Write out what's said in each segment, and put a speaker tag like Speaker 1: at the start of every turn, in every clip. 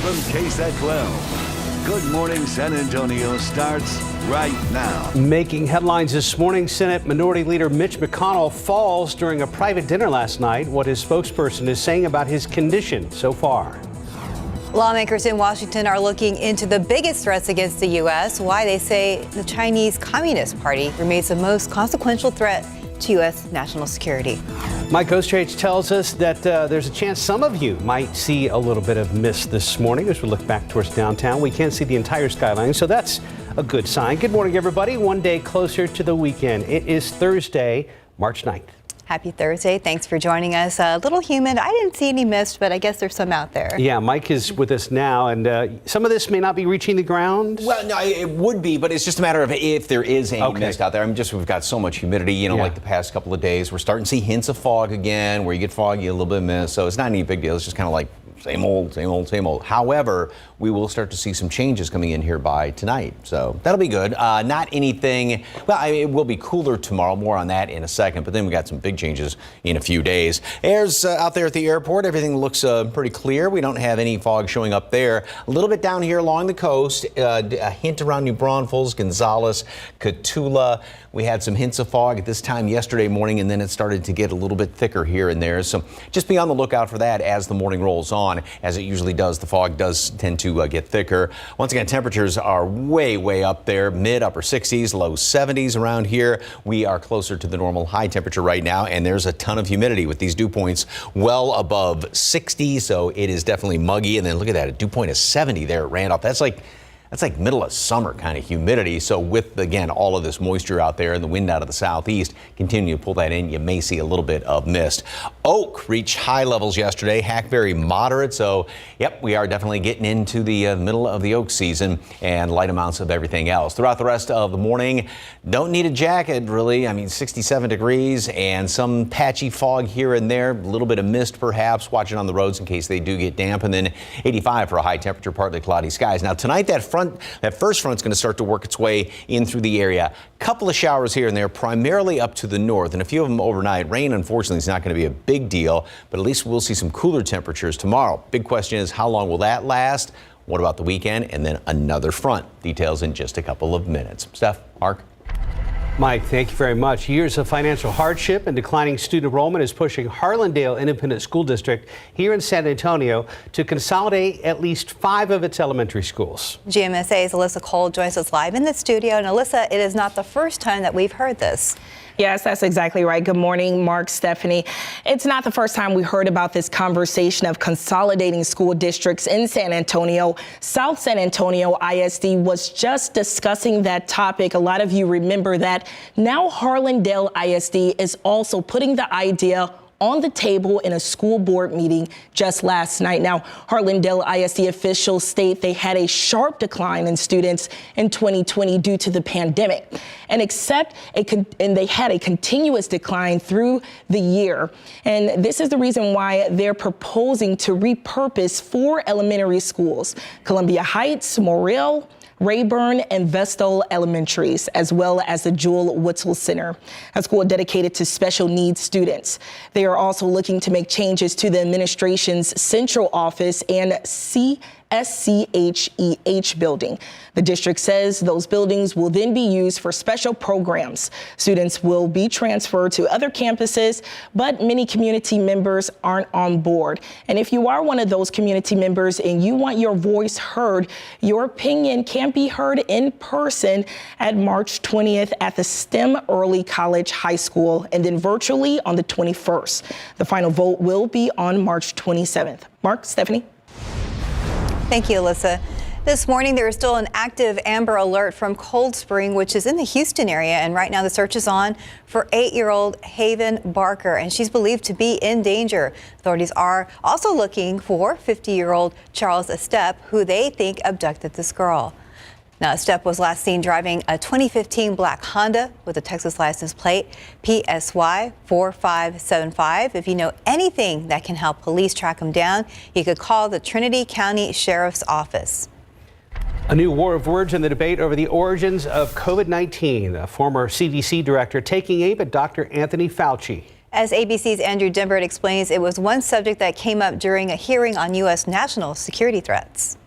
Speaker 1: from KSAT 12. Good Morning San Antonio starts right now.
Speaker 2: Making headlines this morning, Senate Minority Leader Mitch McConnell falls during a private dinner last night. What his spokesperson is saying about his condition so far.
Speaker 3: Lawmakers in Washington are looking into the biggest threats against the U.S., why they say the Chinese Communist Party remains the most consequential threat to U.S. national security.
Speaker 2: Mike Ostrich tells us that there's a chance some of you might see a little bit of mist this morning as we look back towards downtown. We can't see the entire skyline, so that's a good sign. Good morning, everybody. One day closer to the weekend. It is Thursday, March 9th.
Speaker 3: Happy Thursday. Thanks for joining us. A little humid. I didn't see any mist, but I guess there's some out there.
Speaker 2: Yeah, Mike is with us now, and some of this may not be reaching the ground.
Speaker 4: Well, no, it would be, but it's just a matter of if there is any mist out there. I mean, we've got so much humidity, like the past couple of days. We're starting to see hints of fog again, where you get foggy, a little bit of mist. So it's not any big deal. It's just kind of like same old, same old, same old. However, we will start to see some changes coming in here by tonight. So that'll be good. Not anything. Well, it will be cooler tomorrow. More on that in a second. But then we got some big changes in a few days. Air's out there at the airport. Everything looks pretty clear. We don't have any fog showing up there. A little bit down here along the coast. A hint around New Braunfels, Gonzales, Cotulla. We had some hints of fog at this time yesterday morning, and then it started to get a little bit thicker here and there. So just be on the lookout for that as the morning rolls on. As it usually does, the fog does tend to get thicker. Once again, temperatures are way up there, mid upper 60s, low 70s around here. We are closer to the normal high temperature right now, and there's a ton of humidity with these dew points well above 60. So it is definitely muggy. And then look at that, a dew point of 70 there at Randolph. That's like middle of summer kind of humidity. So with, again, all of this moisture out there and the wind out of the southeast, continue to pull that in, you may see a little bit of mist. Oak reached high levels yesterday, Hackberry moderate. So, yep, we are definitely getting into the middle of the oak season and light amounts of everything else. Throughout the rest of the morning, don't need a jacket, really. I mean, 67 degrees and some patchy fog here and there, a little bit of mist perhaps, watching on the roads in case they do get damp, and then 85 for a high temperature, partly cloudy skies. Now, tonight, that first front's going to start to work its way in through the area. Couple of showers here and there, primarily up to the north, and a few of them overnight. Rain, unfortunately, is not going to be a big deal, but at least we'll see some cooler temperatures tomorrow. Big question is, how long will that last? What about the weekend? And then another front. Details in just a couple of minutes. Steph, Mark.
Speaker 2: Mike, thank you very much. Years of financial hardship and declining student enrollment is pushing Harlandale Independent School District here in San Antonio to consolidate at least 5 of its elementary schools.
Speaker 3: GMSA's Alyssa Cole joins us live in the studio. And Alyssa, it is not the first time that we've heard this.
Speaker 5: Yes, that's exactly right. Good morning, Mark, Stephanie. It's not the first time we heard about this conversation of consolidating school districts in San Antonio. South San Antonio ISD was just discussing that topic. A lot of you remember that. Now Harlandale ISD is also putting the idea on the table in a school board meeting just last night. Now, Harlandale ISD officials state they had a sharp decline in students in 2020 due to the pandemic, and they had a continuous decline through the year. And this is the reason why they're proposing to repurpose 4 elementary schools: Columbia Heights, Morrill, Rayburn, and Vestal Elementaries, as well as the Jewel Witzel Center, a school dedicated to special needs students. They are also looking to make changes to the administration's central office and SCHEH building. The district says those buildings will then be used for special programs. Students will be transferred to other campuses, but many community members aren't on board. And if you are one of those community members and you want your voice heard, your opinion can be heard in person at March 20th at the STEM Early College High School, and then virtually on the 21st. The final vote will be on March 27th. Mark, Stephanie.
Speaker 3: Thank you, Alyssa. This morning, there is still an active Amber Alert from Cold Spring, which is in the Houston area. And right now, the search is on for 8-year-old Haven Barker, and she's believed to be in danger. Authorities are also looking for 50-year-old Charles Estep, who they think abducted this girl. Now, Estep was last seen driving a 2015 black Honda with a Texas license plate PSY 4575. If you know anything that can help police track him down, you could call the Trinity County Sheriff's Office.
Speaker 2: A new war of words in the debate over the origins of COVID-19. A former CDC director taking aim at Dr. Anthony Fauci.
Speaker 3: As ABC's Andrew Dimbert explains, it was one subject that came up during a hearing on U.S. national security threats.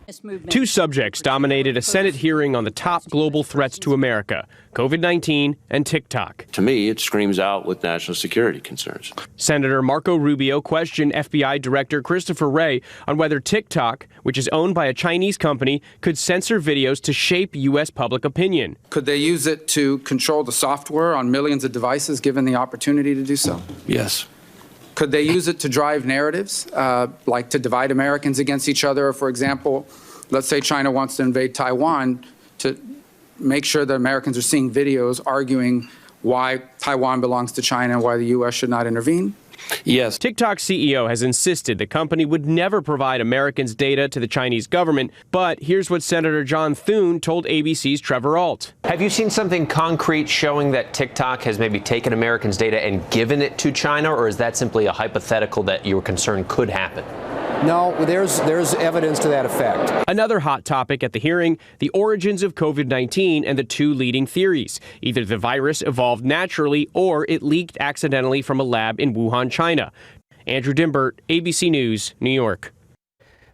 Speaker 6: Two subjects dominated a Senate hearing on the top global threats to America, COVID-19 and TikTok.
Speaker 7: To me, it screams out with national security concerns.
Speaker 6: Senator Marco Rubio questioned FBI Director Christopher Wray on whether TikTok, which is owned by a Chinese company, could censor videos to shape U.S. public opinion.
Speaker 8: Could they use it to control the software on millions of devices given the opportunity to do so?
Speaker 7: Yes.
Speaker 8: Could they use it to drive narratives, like to divide Americans against each other? For example, let's say China wants to invade Taiwan, to make sure that Americans are seeing videos arguing why Taiwan belongs to China and why the U.S. should not intervene?
Speaker 7: Yes.
Speaker 6: TikTok's CEO has insisted the company would never provide Americans' data to the Chinese government, but here's what Senator John Thune told ABC's Trevor Ault.
Speaker 9: Have you seen something concrete showing that TikTok has maybe taken Americans' data and given it to China, or is that simply a hypothetical that you're concerned could happen?
Speaker 10: No, there's evidence to that effect.
Speaker 6: Another hot topic at the hearing, the origins of COVID-19 and the two leading theories. Either the virus evolved naturally or it leaked accidentally from a lab in Wuhan, China. Andrew Dimbert, ABC News, New York.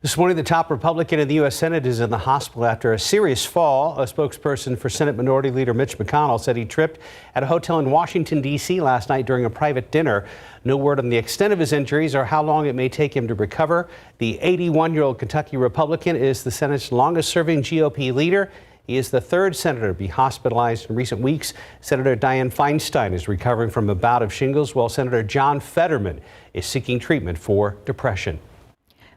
Speaker 2: This morning, the top Republican in the U.S. Senate is in the hospital after a serious fall. A spokesperson for Senate Minority Leader Mitch McConnell said he tripped at a hotel in Washington, D.C. last night during a private dinner. No word on the extent of his injuries or how long it may take him to recover. The 81-year-old Kentucky Republican is the Senate's longest-serving GOP leader. He is the third senator to be hospitalized in recent weeks. Senator Dianne Feinstein is recovering from a bout of shingles, while Senator John Fetterman is seeking treatment for depression.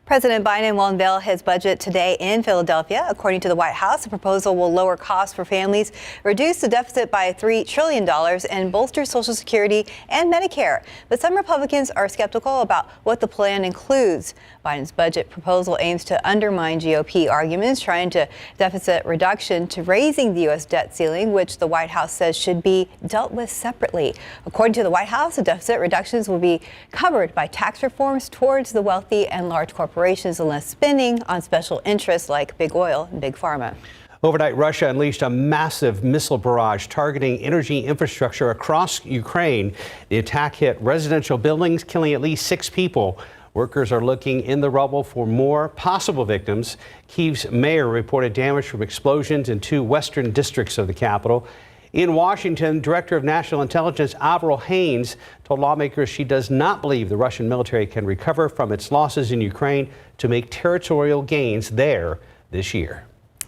Speaker 3: President Biden will unveil his budget today in Philadelphia. According to the White House, the proposal will lower costs for families, reduce the deficit by $3 trillion, and bolster Social Security and Medicare. But some Republicans are skeptical about what the plan includes. Biden's budget proposal aims to undermine GOP arguments, trying to deficit reduction to raising the U.S. debt ceiling, which the White House says should be dealt with separately. According to the White House, the deficit reductions will be covered by tax reforms towards the wealthy and large corporations, and less spending on special interests like big oil and big pharma.
Speaker 2: Overnight, Russia unleashed a massive missile barrage targeting energy infrastructure across Ukraine. The attack hit residential buildings, killing at least 6 people. Workers are looking in the rubble for more possible victims. Kyiv's mayor reported damage from explosions in 2 western districts of the capital. In Washington, Director of National Intelligence Avril Haines told lawmakers she does not believe the Russian military can recover from its losses in Ukraine to make territorial gains there this year.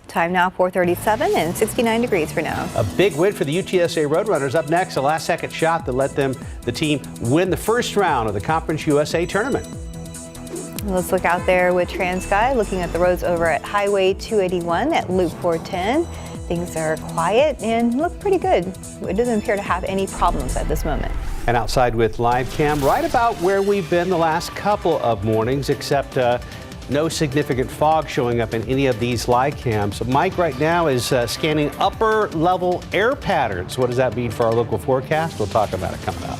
Speaker 3: Time now, 4:37 and 69 degrees for now.
Speaker 2: A big win for the UTSA Roadrunners. Up next, a last-second shot that let the team win the first round of the Conference USA tournament.
Speaker 3: Let's look out there with TransSky, looking at the roads over at Highway 281 at Loop 410. Things are quiet and look pretty good. It doesn't appear to have any problems at this moment.
Speaker 2: And outside with live cam, right about where we've been the last couple of mornings, except no significant fog showing up in any of these live cams. So Mike right now is scanning upper level air patterns. What does that mean for our local forecast? We'll talk about it coming up.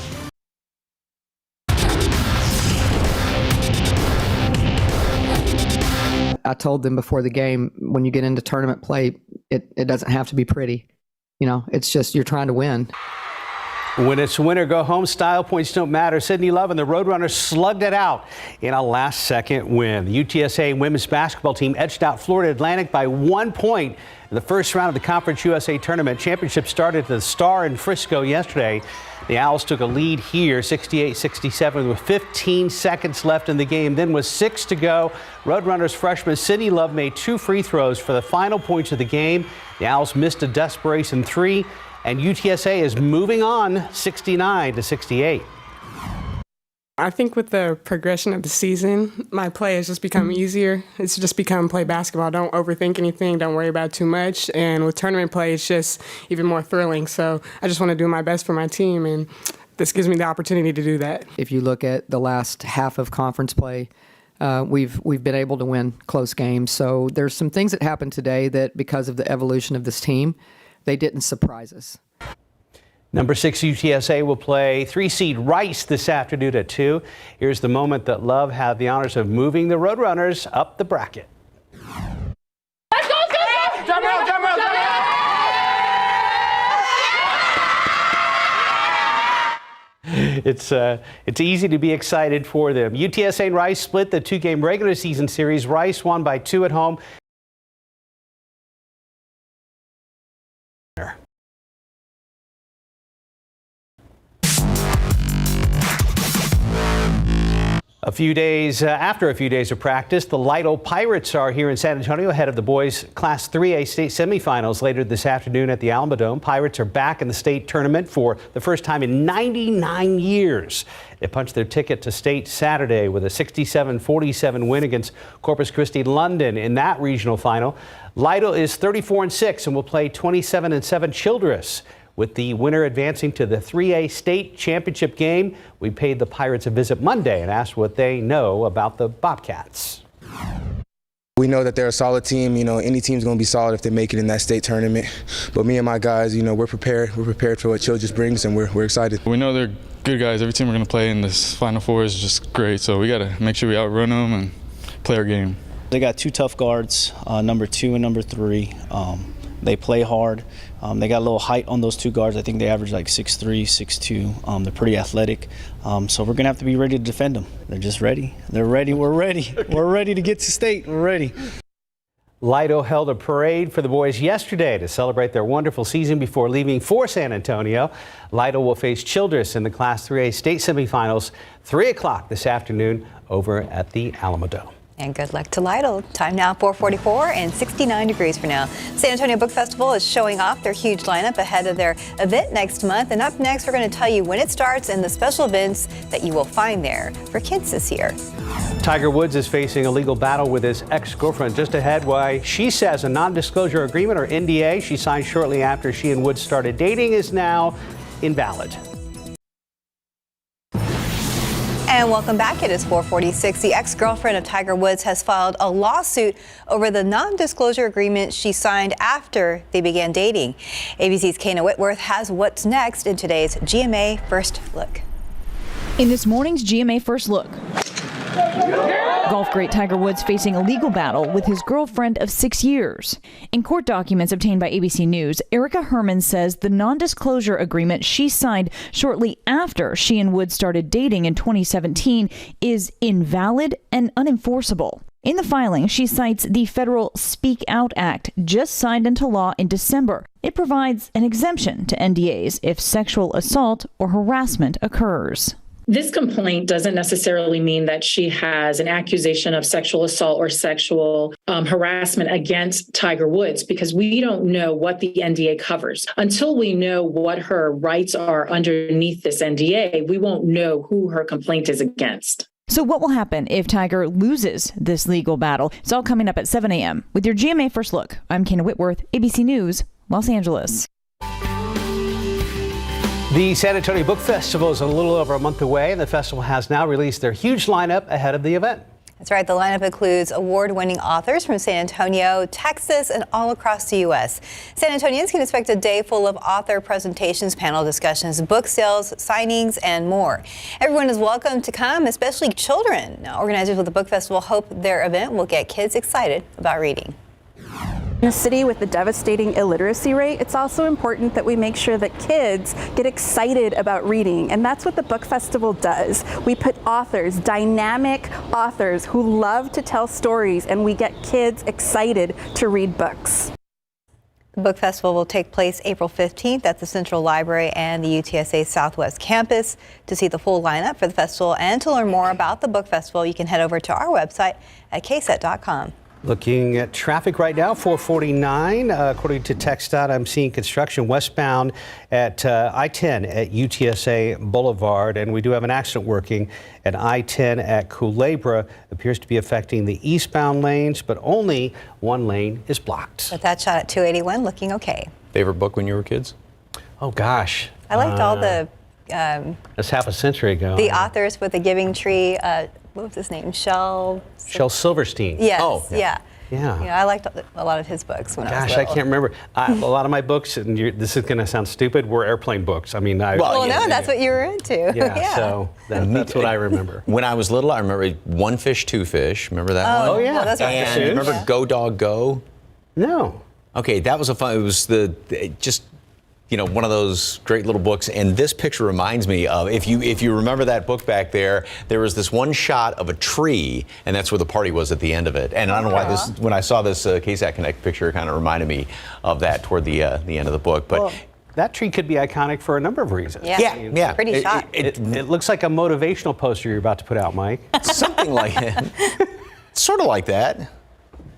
Speaker 11: I told them before the game, when you get into tournament play, it doesn't have to be pretty. You know, it's just you're trying to win.
Speaker 2: When it's win or go home style, points don't matter. Sydney Love and the Roadrunners slugged it out in a last-second win. The UTSA women's basketball team edged out Florida Atlantic by 1 point in the first round of the Conference USA tournament. Championship started at the Star in Frisco yesterday. The Owls took a lead here, 68-67, with 15 seconds left in the game. Then with 6 to go, Roadrunners freshman Sydney Love made 2 free throws for the final points of the game. The Owls missed a desperation 3, and UTSA is moving on, 69-68.
Speaker 12: I think with the progression of the season, my play has just become easier. It's just become play basketball. Don't overthink anything. Don't worry about it too much. And with tournament play, it's just even more thrilling. So I just want to do my best for my team, and this gives me the opportunity to do that.
Speaker 11: If you look at the last half of conference play, we've been able to win close games. So there's some things that happened today that, because of the evolution of this team, they didn't surprise us.
Speaker 2: Number 6 UTSA will play 3-seed Rice this afternoon at 2. Here's the moment that Love had the honors of moving the Roadrunners up the bracket.
Speaker 13: Let's go! Jump out!
Speaker 2: It's easy to be excited for them. UTSA and Rice split the 2-game regular season series. Rice won by 2 at home. After a few days of practice, the Lido Pirates are here in San Antonio ahead of the boys' Class 3A state semifinals later this afternoon at the Alamodome. Pirates are back in the state tournament for the first time in 99 years. They punched their ticket to state Saturday with a 67-47 win against Corpus Christi London in that regional final. Lido is 34-6 and will play 27-7 Childress, with the winner advancing to the 3A state championship game. We paid the Pirates a visit Monday and asked what they know about the Bobcats.
Speaker 14: We know that they're a solid team. You know, any team's going to be solid if they make it in that state tournament. But me and my guys, you know, we're prepared. We're prepared for what Childress brings, and we're excited.
Speaker 15: We know they're good guys. Every team we're going to play in this Final Four is just great. So we got to make sure we outrun them and play our game.
Speaker 16: They got 2 tough guards, number 2 and number 3. They play hard. They got a little height on those 2 guards. I think they average like 6'3", 6'2". They're pretty athletic. So we're going to have to be ready to defend them. They're just ready. They're ready. We're ready. We're ready to get to state. We're ready.
Speaker 2: Lido held a parade for the boys yesterday to celebrate their wonderful season before leaving for San Antonio. Lido will face Childress in the Class 3A state semifinals, 3 o'clock this afternoon over at the Alamodome.
Speaker 3: And good luck to Lido. Time now 4:44 and 69 degrees for now. San Antonio Book Festival is showing off their huge lineup ahead of their event next month. And up next, we're going to tell you when it starts and the special events that you will find there for kids this year.
Speaker 2: Tiger Woods is facing a legal battle with his ex-girlfriend. Just ahead, why she says a non-disclosure agreement, or NDA, she signed shortly after she and Woods started dating is now invalid.
Speaker 3: And welcome back. It is 4:46. The ex-girlfriend of Tiger Woods has filed a lawsuit over the non-disclosure agreement she signed after they began dating. ABC's Kana Whitworth has what's next in today's GMA First Look.
Speaker 17: In this morning's GMA First Look, golf great Tiger Woods facing a legal battle with his girlfriend of 6 years. In court documents obtained by ABC News, Erica Herman says the non-disclosure agreement she signed shortly after she and Woods started dating in 2017 is invalid and unenforceable. In the filing, she cites the federal Speak Out Act, just signed into law in December. It provides an exemption to NDAs if sexual assault or harassment occurs.
Speaker 18: This complaint doesn't necessarily mean that she has an accusation of sexual assault or sexual harassment against Tiger Woods, because we don't know what the NDA covers. Until we know what her rights are underneath this NDA, we won't know who her complaint is against.
Speaker 17: So what will happen if Tiger loses this legal battle? It's all coming up at 7 a.m. With your GMA First Look. I'm Kana Whitworth, ABC News, Los Angeles.
Speaker 2: The San Antonio Book Festival is a little over a month away, and the festival has now released their huge lineup ahead of the event.
Speaker 3: That's right. The lineup includes award-winning authors from San Antonio, Texas, and all across the U.S. San Antonians can expect a day full of author presentations, panel discussions, book sales, signings, and more. Everyone is welcome to come, especially children. Now, organizers of the book festival hope their event will get kids excited about reading.
Speaker 19: In a city with a devastating illiteracy rate, it's also important that we make sure that kids get excited about reading, and that's what the book festival does. We put authors, dynamic authors who love to tell stories, and we get kids excited to read books.
Speaker 3: The book festival will take place April 15th at the Central Library and the UTSA Southwest campus. To see the full lineup for the festival and to learn more about the book festival, you can head over to our website at KSAT.com.
Speaker 2: Looking at traffic right now, 449. According to TxDOT, I'm seeing construction westbound at I-10 at UTSA Boulevard, and we do have an accident working at I-10 at Culebra. Appears to be affecting the eastbound lanes, but only one lane is blocked.
Speaker 3: But that shot at 281 looking okay.
Speaker 4: Favorite book when you were kids?
Speaker 2: Oh, gosh.
Speaker 3: I liked all the...
Speaker 2: that's half a century ago.
Speaker 3: The authors with the Giving Tree. What was his name? Shel
Speaker 2: Silverstein.
Speaker 3: Yes.
Speaker 2: Oh,
Speaker 3: yeah.
Speaker 2: Yeah.
Speaker 3: I liked a lot of his books when I was
Speaker 2: little.
Speaker 3: little.
Speaker 2: I can't remember. A lot of my books, and this is going to sound stupid, were airplane books. I mean,
Speaker 3: that's what you were into.
Speaker 2: Yeah. So that's what I remember.
Speaker 4: When I was little, I remember One Fish, Two Fish. Remember that one?
Speaker 2: Oh, yeah.
Speaker 3: Well, that's right.
Speaker 4: And remember Go Dog Go?
Speaker 2: No.
Speaker 4: Okay, that was a fun. It was just one of those great little books. And this picture reminds me of, if you remember that book back there was this one shot of a tree, and that's where the party was at the end of it. And I don't know why when I saw this KSAT Connect picture, it kind of reminded me of that toward the end of the book. But
Speaker 2: that tree could be iconic for a number of reasons.
Speaker 4: Yeah.
Speaker 3: Pretty shot.
Speaker 2: It looks like a motivational poster you're about to put out, Mike.
Speaker 4: Something like that. Sort of like that.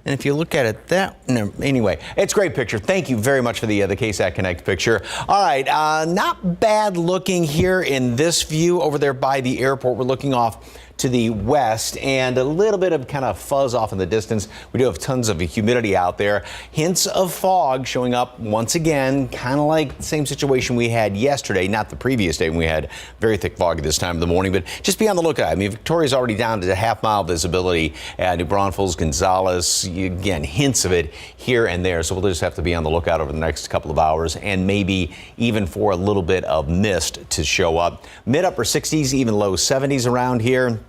Speaker 4: And if you look at it anyway, it's a great picture. Thank you very much for the KSAT Connect picture. All right, not bad looking here in this view over there by the airport. We're looking off to the west and a little bit of kind of fuzz off in the distance. We do have tons of humidity out there. Hints of fog showing up once again, kind of like the same situation we had yesterday, not the previous day when we had very thick fog at this time of the morning, but just be on the lookout. I mean, Victoria's already down to half-mile visibility at New Braunfels, Gonzales. Again, hints of it here and there, so we'll just have to be on the lookout over the next couple of hours and maybe even for a little bit of mist to show up. Mid-upper 60s, even low 70s around here.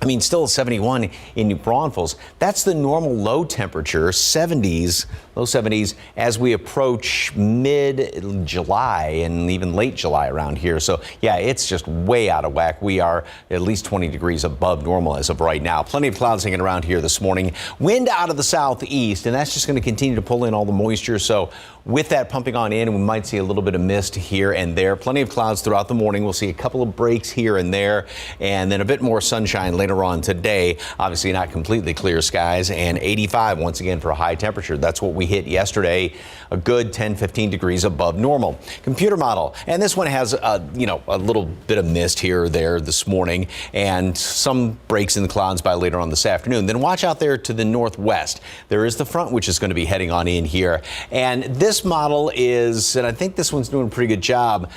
Speaker 4: I mean, still 71 in New Braunfels. That's the normal low temperature, 70s, low 70s, as we approach mid-July and even late July around here. So, yeah, it's just way out of whack. We are at least 20 degrees above normal as of right now. Plenty of clouds hanging around here this morning. Wind out of the southeast, and that's just going to continue to pull in all the moisture. So, with that pumping on in, we might see a little bit of mist here and there. Plenty of clouds throughout the morning. We'll see a couple of breaks here and there, and then a bit more sunshine later on today. Obviously not completely clear skies, and 85 once again for a high temperature. That's what we hit yesterday, a good 10-15 degrees above normal. Computer model, and this one has a little bit of mist here or there this morning and some breaks in the clouds by later on this afternoon. Then watch out there to the northwest. There is the front which is going to be heading on in here, and this model is, and I think this one's doing a pretty good job,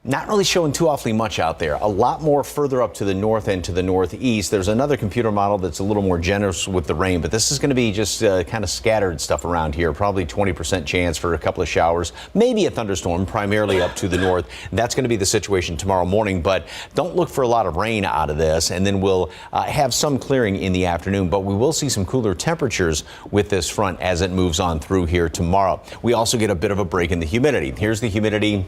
Speaker 4: not really showing too awfully much out there. A lot more further up to the north and to the northeast. There's another computer model that's a little more generous with the rain, but this is going to be just kind of scattered stuff around here. Probably 20% chance for a couple of showers, maybe a thunderstorm, primarily up to the north. That's going to be the situation tomorrow morning, but don't look for a lot of rain out of this. And then we'll have some clearing in the afternoon, but we will see some cooler temperatures with this front as it moves on through here tomorrow. We also get a bit of a break in the humidity. Here's the humidity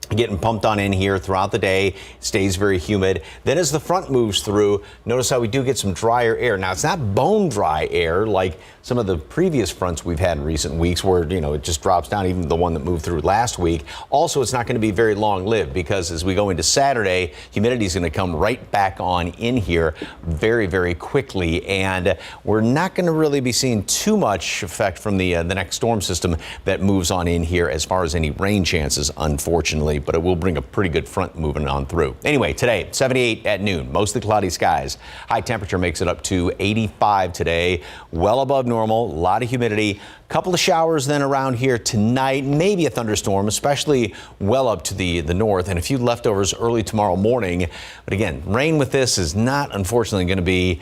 Speaker 4: getting pumped on in here throughout the day. It stays very humid. Then as the front moves through, notice how we do get some drier air. Now, it's not bone dry air like some of the previous fronts we've had in recent weeks where, it just drops down, even the one that moved through last week. Also, it's not going to be very long lived because as we go into Saturday, humidity is going to come right back on in here very, very quickly. And we're not going to really be seeing too much effect from the next storm system that moves on in here as far as any rain chances, unfortunately. But it will bring a pretty good front moving on through. Anyway, today, 78 at noon, mostly cloudy skies. High temperature makes it up to 85 today, well above normal, a lot of humidity. Couple of showers then around here tonight, maybe a thunderstorm, especially well up to the north, and a few leftovers early tomorrow morning. But again, rain with this is not, unfortunately, going to be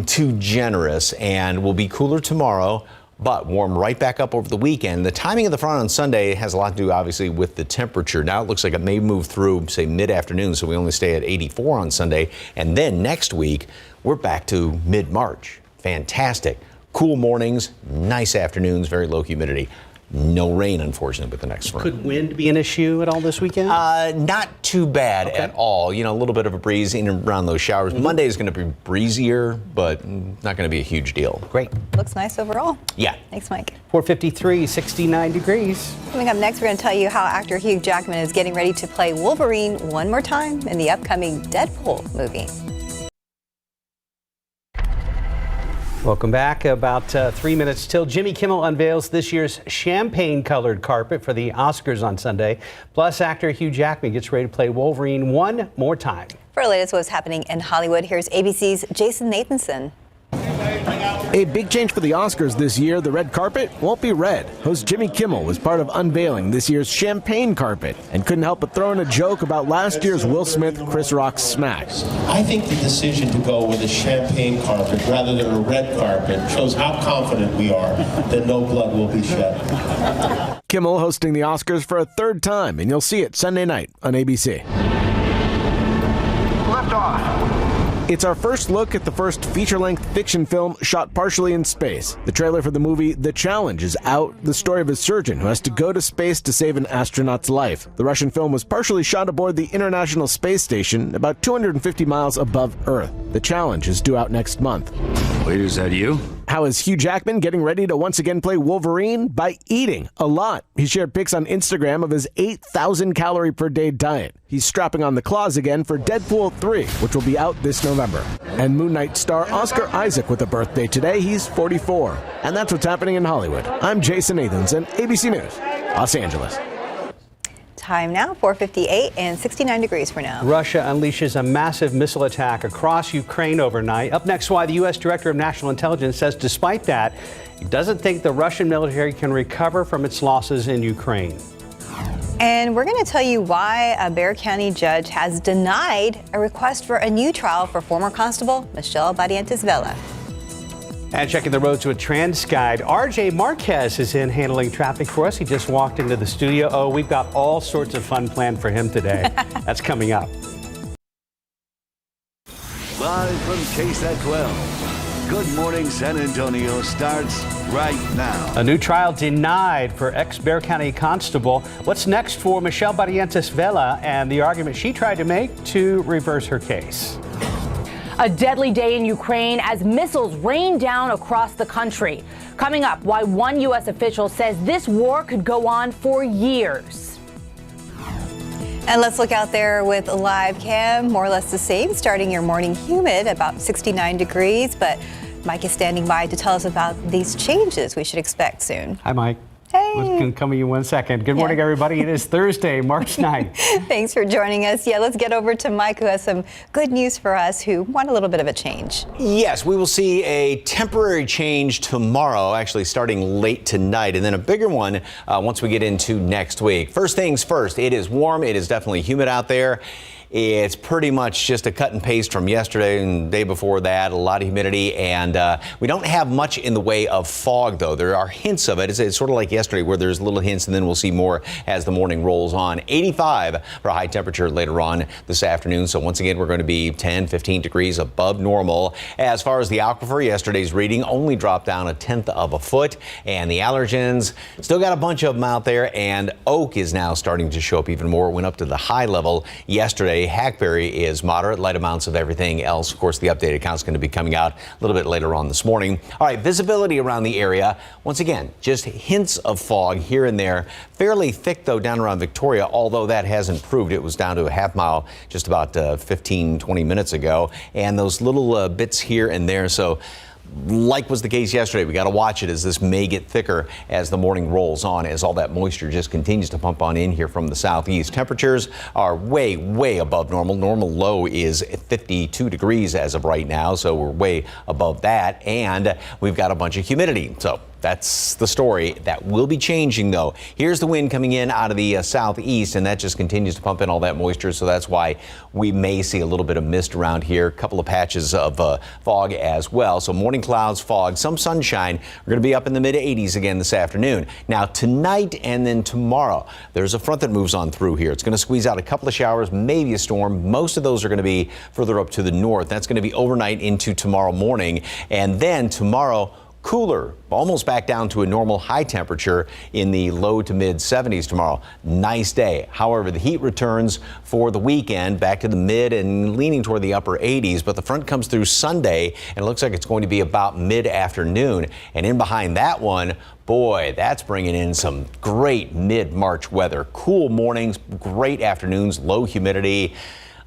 Speaker 4: too generous, and will be cooler tomorrow, but warm right back up over the weekend. The timing of the front on Sunday has a lot to do, obviously, with the temperature. Now it looks like it may move through, say, mid-afternoon, so we only stay at 84 on Sunday. And then next week, we're back to mid-March. Fantastic. Cool mornings, nice afternoons, very low humidity. No rain, unfortunately, with the next front.
Speaker 2: Could wind be an issue at all this weekend?
Speaker 4: Not too bad at all. A little bit of a breeze in and around those showers. Monday is going to be breezier, but not going to be a huge deal.
Speaker 2: Great.
Speaker 3: Looks nice overall.
Speaker 4: Yeah.
Speaker 3: Thanks, Mike.
Speaker 2: 4:53, 69 degrees.
Speaker 3: Coming up next, we're going to tell you how actor Hugh Jackman is getting ready to play Wolverine one more time in the upcoming Deadpool movie.
Speaker 2: Welcome back. About 3 minutes till Jimmy Kimmel unveils this year's champagne-colored carpet for the Oscars on Sunday. Plus, actor Hugh Jackman gets ready to play Wolverine one more time.
Speaker 3: For the latest what's happening in Hollywood, here's ABC's Jason Nathanson.
Speaker 20: A big change for the Oscars this year. The red carpet won't be red. Host Jimmy Kimmel was part of unveiling this year's champagne carpet and couldn't help but throw in a joke about last year's Will Smith, Chris Rock smack.
Speaker 21: I think the decision to go with a champagne carpet rather than a red carpet shows how confident we are that no blood will be shed.
Speaker 20: Kimmel hosting the Oscars for a third time, and you'll see it Sunday night on ABC.
Speaker 21: Lift off.
Speaker 20: It's our first look at the first feature-length fiction film shot partially in space. The trailer for the movie The Challenge is out, the story of a surgeon who has to go to space to save an astronaut's life. The Russian film was partially shot aboard the International Space Station, about 250 miles above Earth. The Challenge is due out next month.
Speaker 1: Wait, is that you?
Speaker 20: How is Hugh Jackman getting ready to once again play Wolverine? By eating a lot. He shared pics on Instagram of his 8,000 calorie per day diet. He's strapping on the claws again for Deadpool 3, which will be out this November. And Moon Knight star Oscar Isaac with a birthday today. He's 44. And that's what's happening in Hollywood. I'm Jason Nathanson, ABC News, Los Angeles.
Speaker 3: Time now, 4:58 and 69 degrees for now.
Speaker 2: Russia unleashes a massive missile attack across Ukraine overnight. Up next, why the U.S. Director of National Intelligence says despite that, he doesn't think the Russian military can recover from its losses in Ukraine.
Speaker 3: And we're going to tell you why a Bexar County judge has denied a request for a new trial for former Constable Michelle Barrientos Vela.
Speaker 2: And checking the roads with TransGuide, RJ Marquez is in handling traffic for us. He just walked into the studio. Oh, we've got all sorts of fun planned for him today. That's coming up.
Speaker 1: Live from KSAT 12. Good Morning San Antonio starts right now.
Speaker 2: A new trial denied for ex-Bexar County Constable. What's next for Michelle Barrientos Vela and the argument she tried to make to reverse her case?
Speaker 22: A deadly day in Ukraine as missiles rain down across the country. Coming up, why one U.S. official says this war could go on for years.
Speaker 3: And let's look out there with a live cam, more or less the same, starting your morning humid, about 69 degrees. But Mike is standing by to tell us about these changes we should expect soon.
Speaker 2: Hi, Mike.
Speaker 3: Hey.
Speaker 2: It's going to come to you 1 second. Good morning, everybody. It is Thursday, March 9th.
Speaker 3: Thanks for joining us. Yeah, let's get over to Mike, who has some good news for us who want a little bit of a change.
Speaker 4: Yes, we will see a temporary change tomorrow, actually starting late tonight, and then a bigger one once we get into next week. First things first, it is warm. It is definitely humid out there. It's pretty much just a cut and paste from yesterday and the day before that, a lot of humidity, and we don't have much in the way of fog, though. There are hints of it. It's sort of like yesterday where there's little hints, and then we'll see more as the morning rolls on. 85 for a high temperature later on this afternoon, so once again, we're going to be 10, 15 degrees above normal. As far as the aquifer, yesterday's reading only dropped down 1/10 of a foot, and the allergens, still got a bunch of them out there, and oak is now starting to show up even more. It went up to the high level yesterday. Hackberry is moderate, light amounts of everything else. Of course, the updated count is going to be coming out a little bit later on this morning. All right, visibility around the area. Once again, just hints of fog here and there. Fairly thick, though, down around Victoria, although that has improved. It was down to a half mile just about 15, 20 minutes ago. And those little bits here and there. So like was the case yesterday, we got to watch it as this may get thicker as the morning rolls on, as all that moisture just continues to pump on in here from the southeast. Temperatures are way, way above normal. Normal low is 52 degrees as of right now, so we're way above that, and we've got a bunch of humidity. So that's the story. That will be changing, though. Here's the wind coming in out of the southeast, and that just continues to pump in all that moisture, so that's why we may see a little bit of mist around here. A couple of patches of fog as well. So morning clouds, fog, some sunshine. We're going to be up in the mid-80s again this afternoon. Now, tonight and then tomorrow, there's a front that moves on through here. It's going to squeeze out a couple of showers, maybe a storm. Most of those are going to be further up to the north. That's going to be overnight into tomorrow morning, and then tomorrow, cooler, almost back down to a normal high temperature in the low to mid 70s tomorrow. Nice day. However, the heat returns for the weekend back to the mid and leaning toward the upper 80s, but the front comes through Sunday and it looks like it's going to be about mid-afternoon. And in behind that one, boy, that's bringing in some great mid-March weather. Cool mornings, great afternoons, low humidity.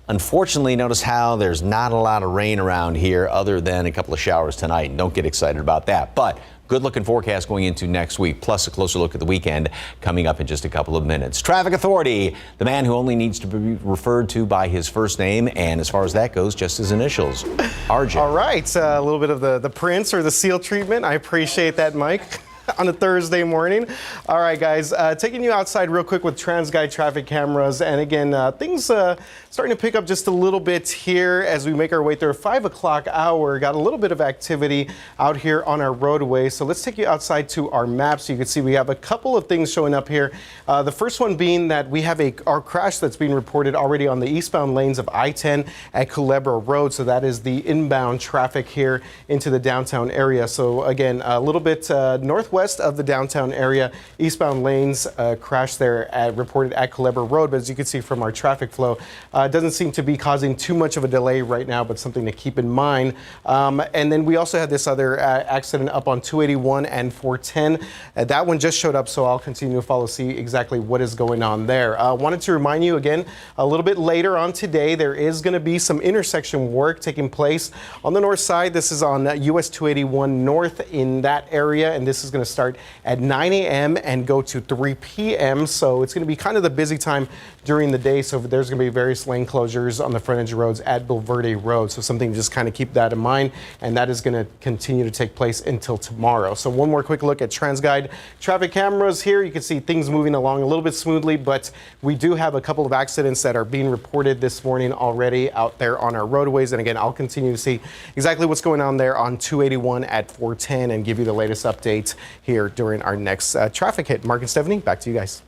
Speaker 4: Unfortunately, notice how there's not a lot of rain around here other than a couple of showers tonight. Don't get excited about that. But good looking forecast going into next week, plus a closer look at the weekend coming up in just a couple of minutes. Traffic Authority, the man who only needs to be referred to by his first name, and as far as that goes, just his initials. RJ.
Speaker 23: All right, a little bit of the Prince or the seal treatment. I appreciate that, Mike.
Speaker 5: on a Thursday morning. All right, guys, taking you outside real quick with TransGuide traffic cameras. And again, things starting to pick up just a little bit here as we make our way through a 5 o'clock hour. Got a little bit of activity out here on our roadway. So let's take you outside to our map so you can see we have a couple of things showing up here. The first one being that we have our crash that's being reported already on the eastbound lanes of I-10 at Culebra Road. So that is the inbound traffic here into the downtown area. So again, a little bit northwest of the downtown area, eastbound lanes crash there reported at Culebra Road. But as you can see from our traffic flow, it doesn't seem to be causing too much of a delay right now, but something to keep in mind. And then we also had this other accident up on 281 and 410. That one just showed up, so I'll continue to follow, see exactly what is going on there. Wanted to remind you again, a little bit later on today, there is going to be some intersection work taking place on the north side. This is on US 281 North in that area, and this is going to start at 9 a.m. and go to 3 p.m. So it's going to be kind of the busy time during the day. So there's going to be various lane closures on the frontage roads at Bulverde Road. So something to just kind of keep that in mind, and that is going to continue to take place until tomorrow. So one more quick look at TransGuide traffic cameras here. You can see things moving along a little bit smoothly, but we do have a couple of accidents that are being reported this morning already out there on our roadways. And again, I'll continue to see exactly what's going on there on 281 at 410 and give you the latest updates here during our next traffic hit. Mark and Stephanie, back to you guys.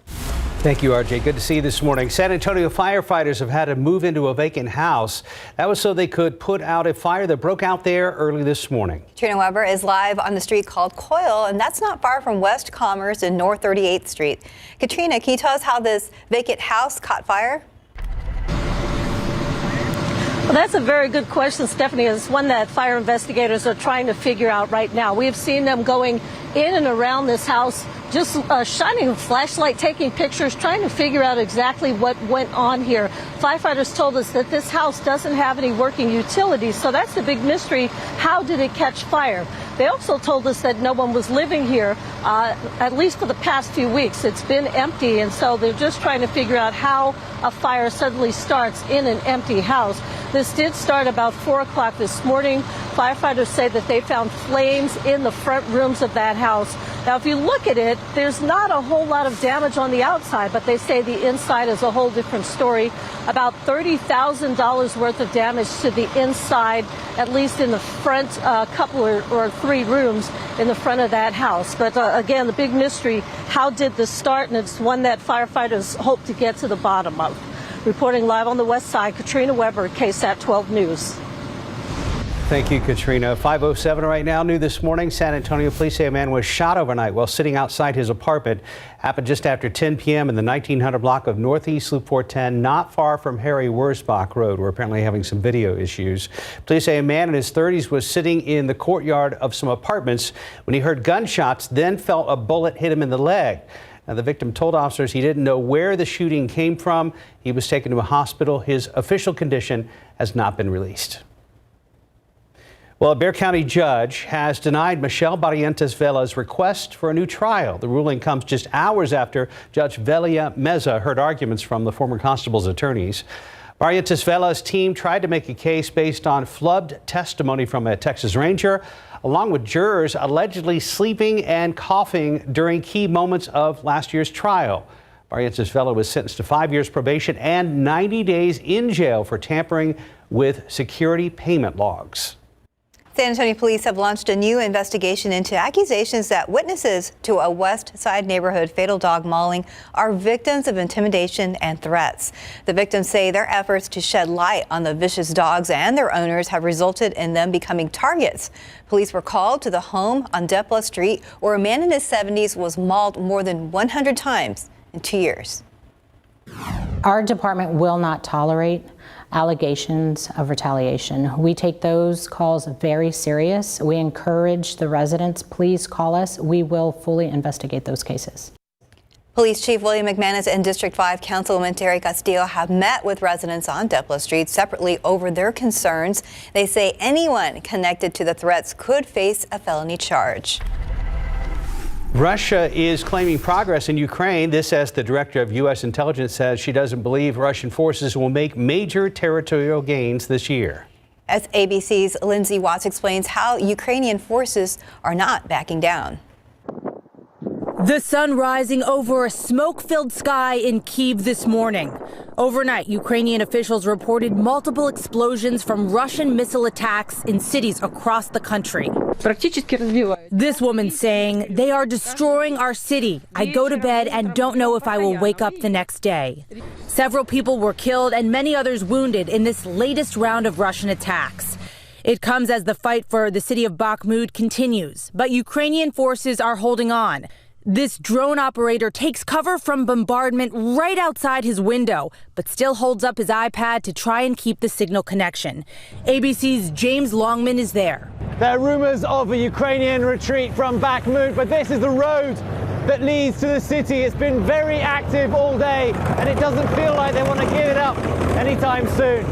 Speaker 2: Thank you, RJ. Good to see you this morning. San Antonio firefighters have had to move into a vacant house. That was so they could put out a fire that broke out there early this morning.
Speaker 3: Katrina Weber is live on the street called Coyle, and that's not far from West Commerce and North 38th Street. Katrina, can you tell us how this vacant house caught fire?
Speaker 8: Well, that's a very good question, Stephanie. It's one that fire investigators are trying to figure out right now. We have seen them going in and around this house, just shining a flashlight, taking pictures, trying to figure out exactly what went on here. Firefighters told us that this house doesn't have any working utilities, so that's the big mystery. How did it catch fire? They also told us that no one was living here, at least for the past few weeks. It's been empty, and so they're just trying to figure out how a fire suddenly starts in an empty house. This did start about 4 o'clock this morning. Firefighters say that they found flames in the front rooms of that house. Now, if you look at it, there's not a whole lot of damage on the outside, but they say the inside is a whole different story. About $30,000 worth of damage to the inside, at least in the front couple or 3 rooms in the front of that house. But again, the big mystery, how did this start? And it's one that firefighters hope to get to the bottom of. Reporting live on the west side, Katrina Weber, KSAT 12 News.
Speaker 2: Thank you, Katrina. 5:07 right now. New this morning, San Antonio police say a man was shot overnight while sitting outside his apartment. Happened just after 10 p.m. in the 1900 block of Northeast Loop 410, not far from Harry Wurzbach Road. We're apparently having some video issues. Police say a man in his 30s was sitting in the courtyard of some apartments when he heard gunshots, then felt a bullet hit him in the leg. Now, the victim told officers he didn't know where the shooting came from. He was taken to a hospital. His official condition has not been released. Well, a Bexar County judge has denied Michelle Barrientos Vela's request for a new trial. The ruling comes just hours after Judge Velia Meza heard arguments from the former constable's attorneys. Barrientos Vela's team tried to make a case based on flubbed testimony from a Texas Ranger, along with jurors allegedly sleeping and coughing during key moments of last year's trial. Barrientos Vela was sentenced to 5 years probation and 90 days in jail for tampering with security payment logs.
Speaker 3: San Antonio police have launched a new investigation into accusations that witnesses to a West Side neighborhood fatal dog mauling are victims of intimidation and threats. The victims say their efforts to shed light on the vicious dogs and their owners have resulted in them becoming targets. Police were called to the home on Depla Street where a man in his 70s was mauled more than 100 times in 2 years.
Speaker 23: Our department will not tolerate allegations of retaliation. We take those calls very serious. We encourage the residents, please call us. We will fully investigate those cases.
Speaker 3: Police Chief William McManus and District 5 Councilwoman Terry Castillo have met with residents on Depla Street separately over their concerns. They say anyone connected to the threats could face a felony charge.
Speaker 2: Russia is claiming progress in Ukraine. This as the director of U.S. intelligence says she doesn't believe Russian forces will make major territorial gains this year.
Speaker 3: As ABC's Lindsay Watts explains how Ukrainian forces are not backing down.
Speaker 22: The sun rising over a smoke-filled sky in Kyiv this morning. Overnight, Ukrainian officials reported multiple explosions from Russian missile attacks in cities across the country. This woman saying, "They are destroying our city. I go to bed and don't know if I will wake up the next day." Several people were killed and many others wounded in this latest round of Russian attacks. It comes as the fight for the city of Bakhmut continues, but Ukrainian forces are holding on. This drone operator takes cover from bombardment right outside his window, but still holds up his iPad to try and keep the signal connection. ABC's James Longman is there.
Speaker 7: There are rumors of a Ukrainian retreat from Bakhmut, but this is the road that leads to the city. It's been very active all day, and it doesn't feel like they want to give it up anytime soon.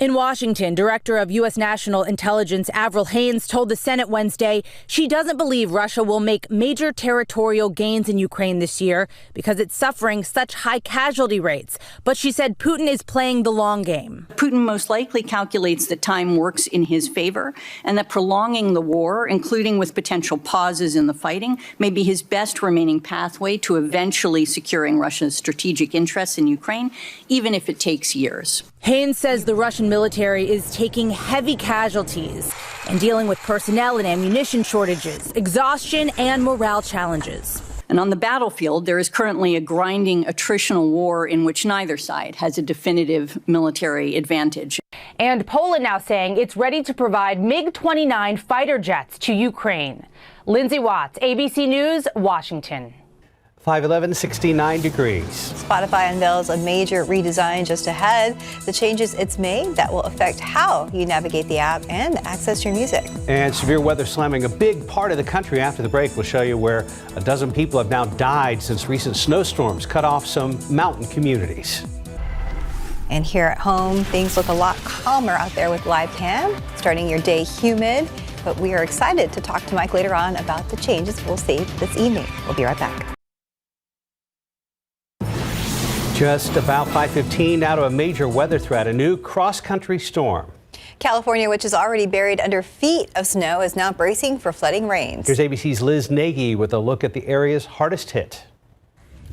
Speaker 22: In Washington, Director of U.S. National Intelligence Avril Haines told the Senate Wednesday she doesn't believe Russia will make major territorial gains in Ukraine this year because it's suffering such high casualty rates. But she said Putin is playing the long game.
Speaker 9: Putin most likely calculates that time works in his favor and that prolonging the war, including with potential pauses in the fighting, may be his best remaining pathway to eventually securing Russia's strategic interests in Ukraine, even if it takes years.
Speaker 22: Haines says the Russian military is taking heavy casualties and dealing with personnel and ammunition shortages, exhaustion, and morale challenges.
Speaker 9: And on the battlefield, there is currently a grinding attritional war in which neither side has a definitive military advantage.
Speaker 22: And Poland now saying it's ready to provide MiG-29 fighter jets to Ukraine. Lindsay Watts, ABC News, Washington.
Speaker 2: 511, 69 degrees.
Speaker 3: Spotify unveils a major redesign just ahead. The changes it's made that will affect how you navigate the app and access your music.
Speaker 2: And severe weather slamming a big part of the country. After the break, we'll show you where a dozen people have now died since recent snowstorms cut off some mountain communities.
Speaker 3: And here at home, things look a lot calmer out there with live cam. Starting your day humid, but we are excited to talk to Mike later on about the changes we'll see this evening. We'll be right back.
Speaker 2: Just about 5:15, now to a major weather threat, a new cross-country storm.
Speaker 3: California, which is already buried under feet of snow, is now bracing for flooding rains.
Speaker 2: Here's ABC's Liz Nagy with a look at the areas hardest hit.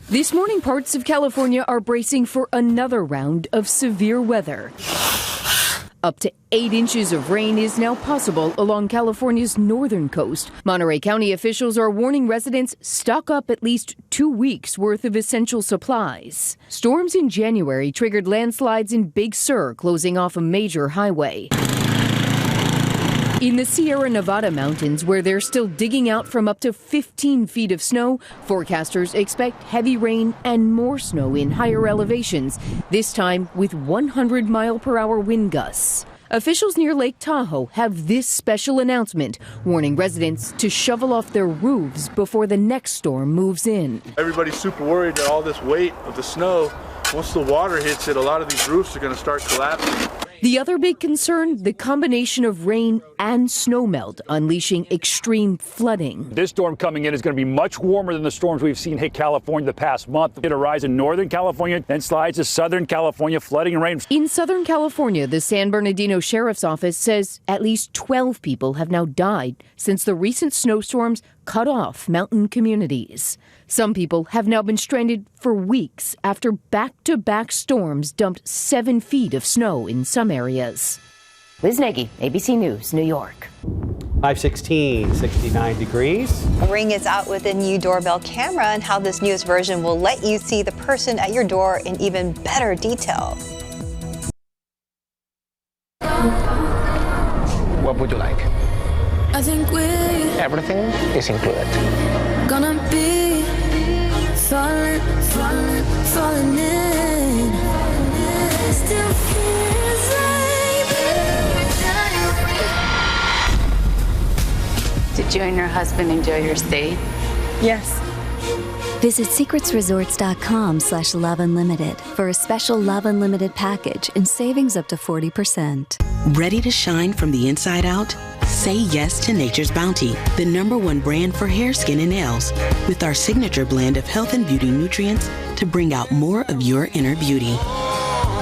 Speaker 10: This morning, parts of California are bracing for another round of severe weather. Up to 8 inches of rain is now possible along California's northern coast. Monterey County officials are warning residents stock up at least 2 weeks worth of essential supplies. Storms in January triggered landslides in Big Sur, closing off a major highway. In the Sierra Nevada mountains, where they're still digging out from up to 15 feet of snow, forecasters expect heavy rain and more snow in higher elevations, this time with 100-mile-per-hour wind gusts. Officials near Lake Tahoe have this special announcement, warning residents to shovel off their roofs before the next storm moves in.
Speaker 24: Everybody's super worried that all this weight of the snow, once the water hits it, a lot of these roofs are going to start collapsing.
Speaker 10: The other big concern, the combination of rain and snowmelt unleashing extreme flooding.
Speaker 25: This storm coming in is going to be much warmer than the storms we've seen hit California the past month. It'll rise in Northern California, then slides to Southern California, flooding and rain.
Speaker 10: In Southern California, the San Bernardino Sheriff's Office says at least 12 people have now died since the recent snowstorms cut off mountain communities. Some people have now been stranded for weeks after back-to-back storms dumped 7 feet of snow in some areas.
Speaker 22: Liz Nagy, ABC News, New York.
Speaker 2: 5:16, 69 degrees.
Speaker 3: Ring is out with a new doorbell camera, and how this newest version will let you see the person at your door in even better detail.
Speaker 26: What would you like?
Speaker 27: I think
Speaker 26: Everything is included.
Speaker 27: Gonna be falling in. Still feels like
Speaker 28: Did you and your husband enjoy your stay?
Speaker 27: yes.
Speaker 29: Visit secretsresorts.com/Love Unlimited for a special Love Unlimited package and savings up to 40%.
Speaker 30: Ready to shine from the inside out? Say yes to Nature's Bounty, the #1 brand for hair, skin, and nails, with our signature blend of health and beauty nutrients to bring out more of your inner beauty.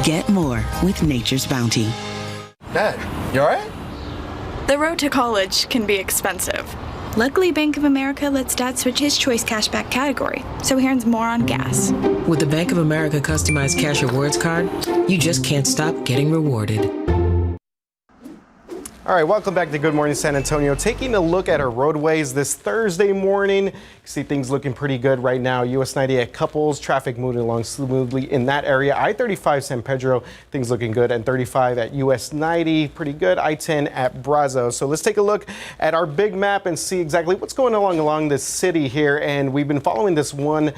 Speaker 30: Get more with Nature's Bounty.
Speaker 26: Dad, you all right?
Speaker 31: The road to college can be expensive.
Speaker 6: Luckily, Bank of America lets Dad switch his Choice Cashback category, so he earns more on gas.
Speaker 11: With the Bank of America customized cash rewards card, you just can't stop getting rewarded.
Speaker 5: All right, welcome back to Good Morning San Antonio. Taking a look at our roadways this Thursday morning. You see things looking pretty good right now. US 90 at Couples, traffic moving along smoothly in that area. I-35 San Pedro, things looking good. And 35 at US 90, pretty good. I-10 at Brazos. So let's take a look at our big map and see exactly what's going along this city here. And we've been following this one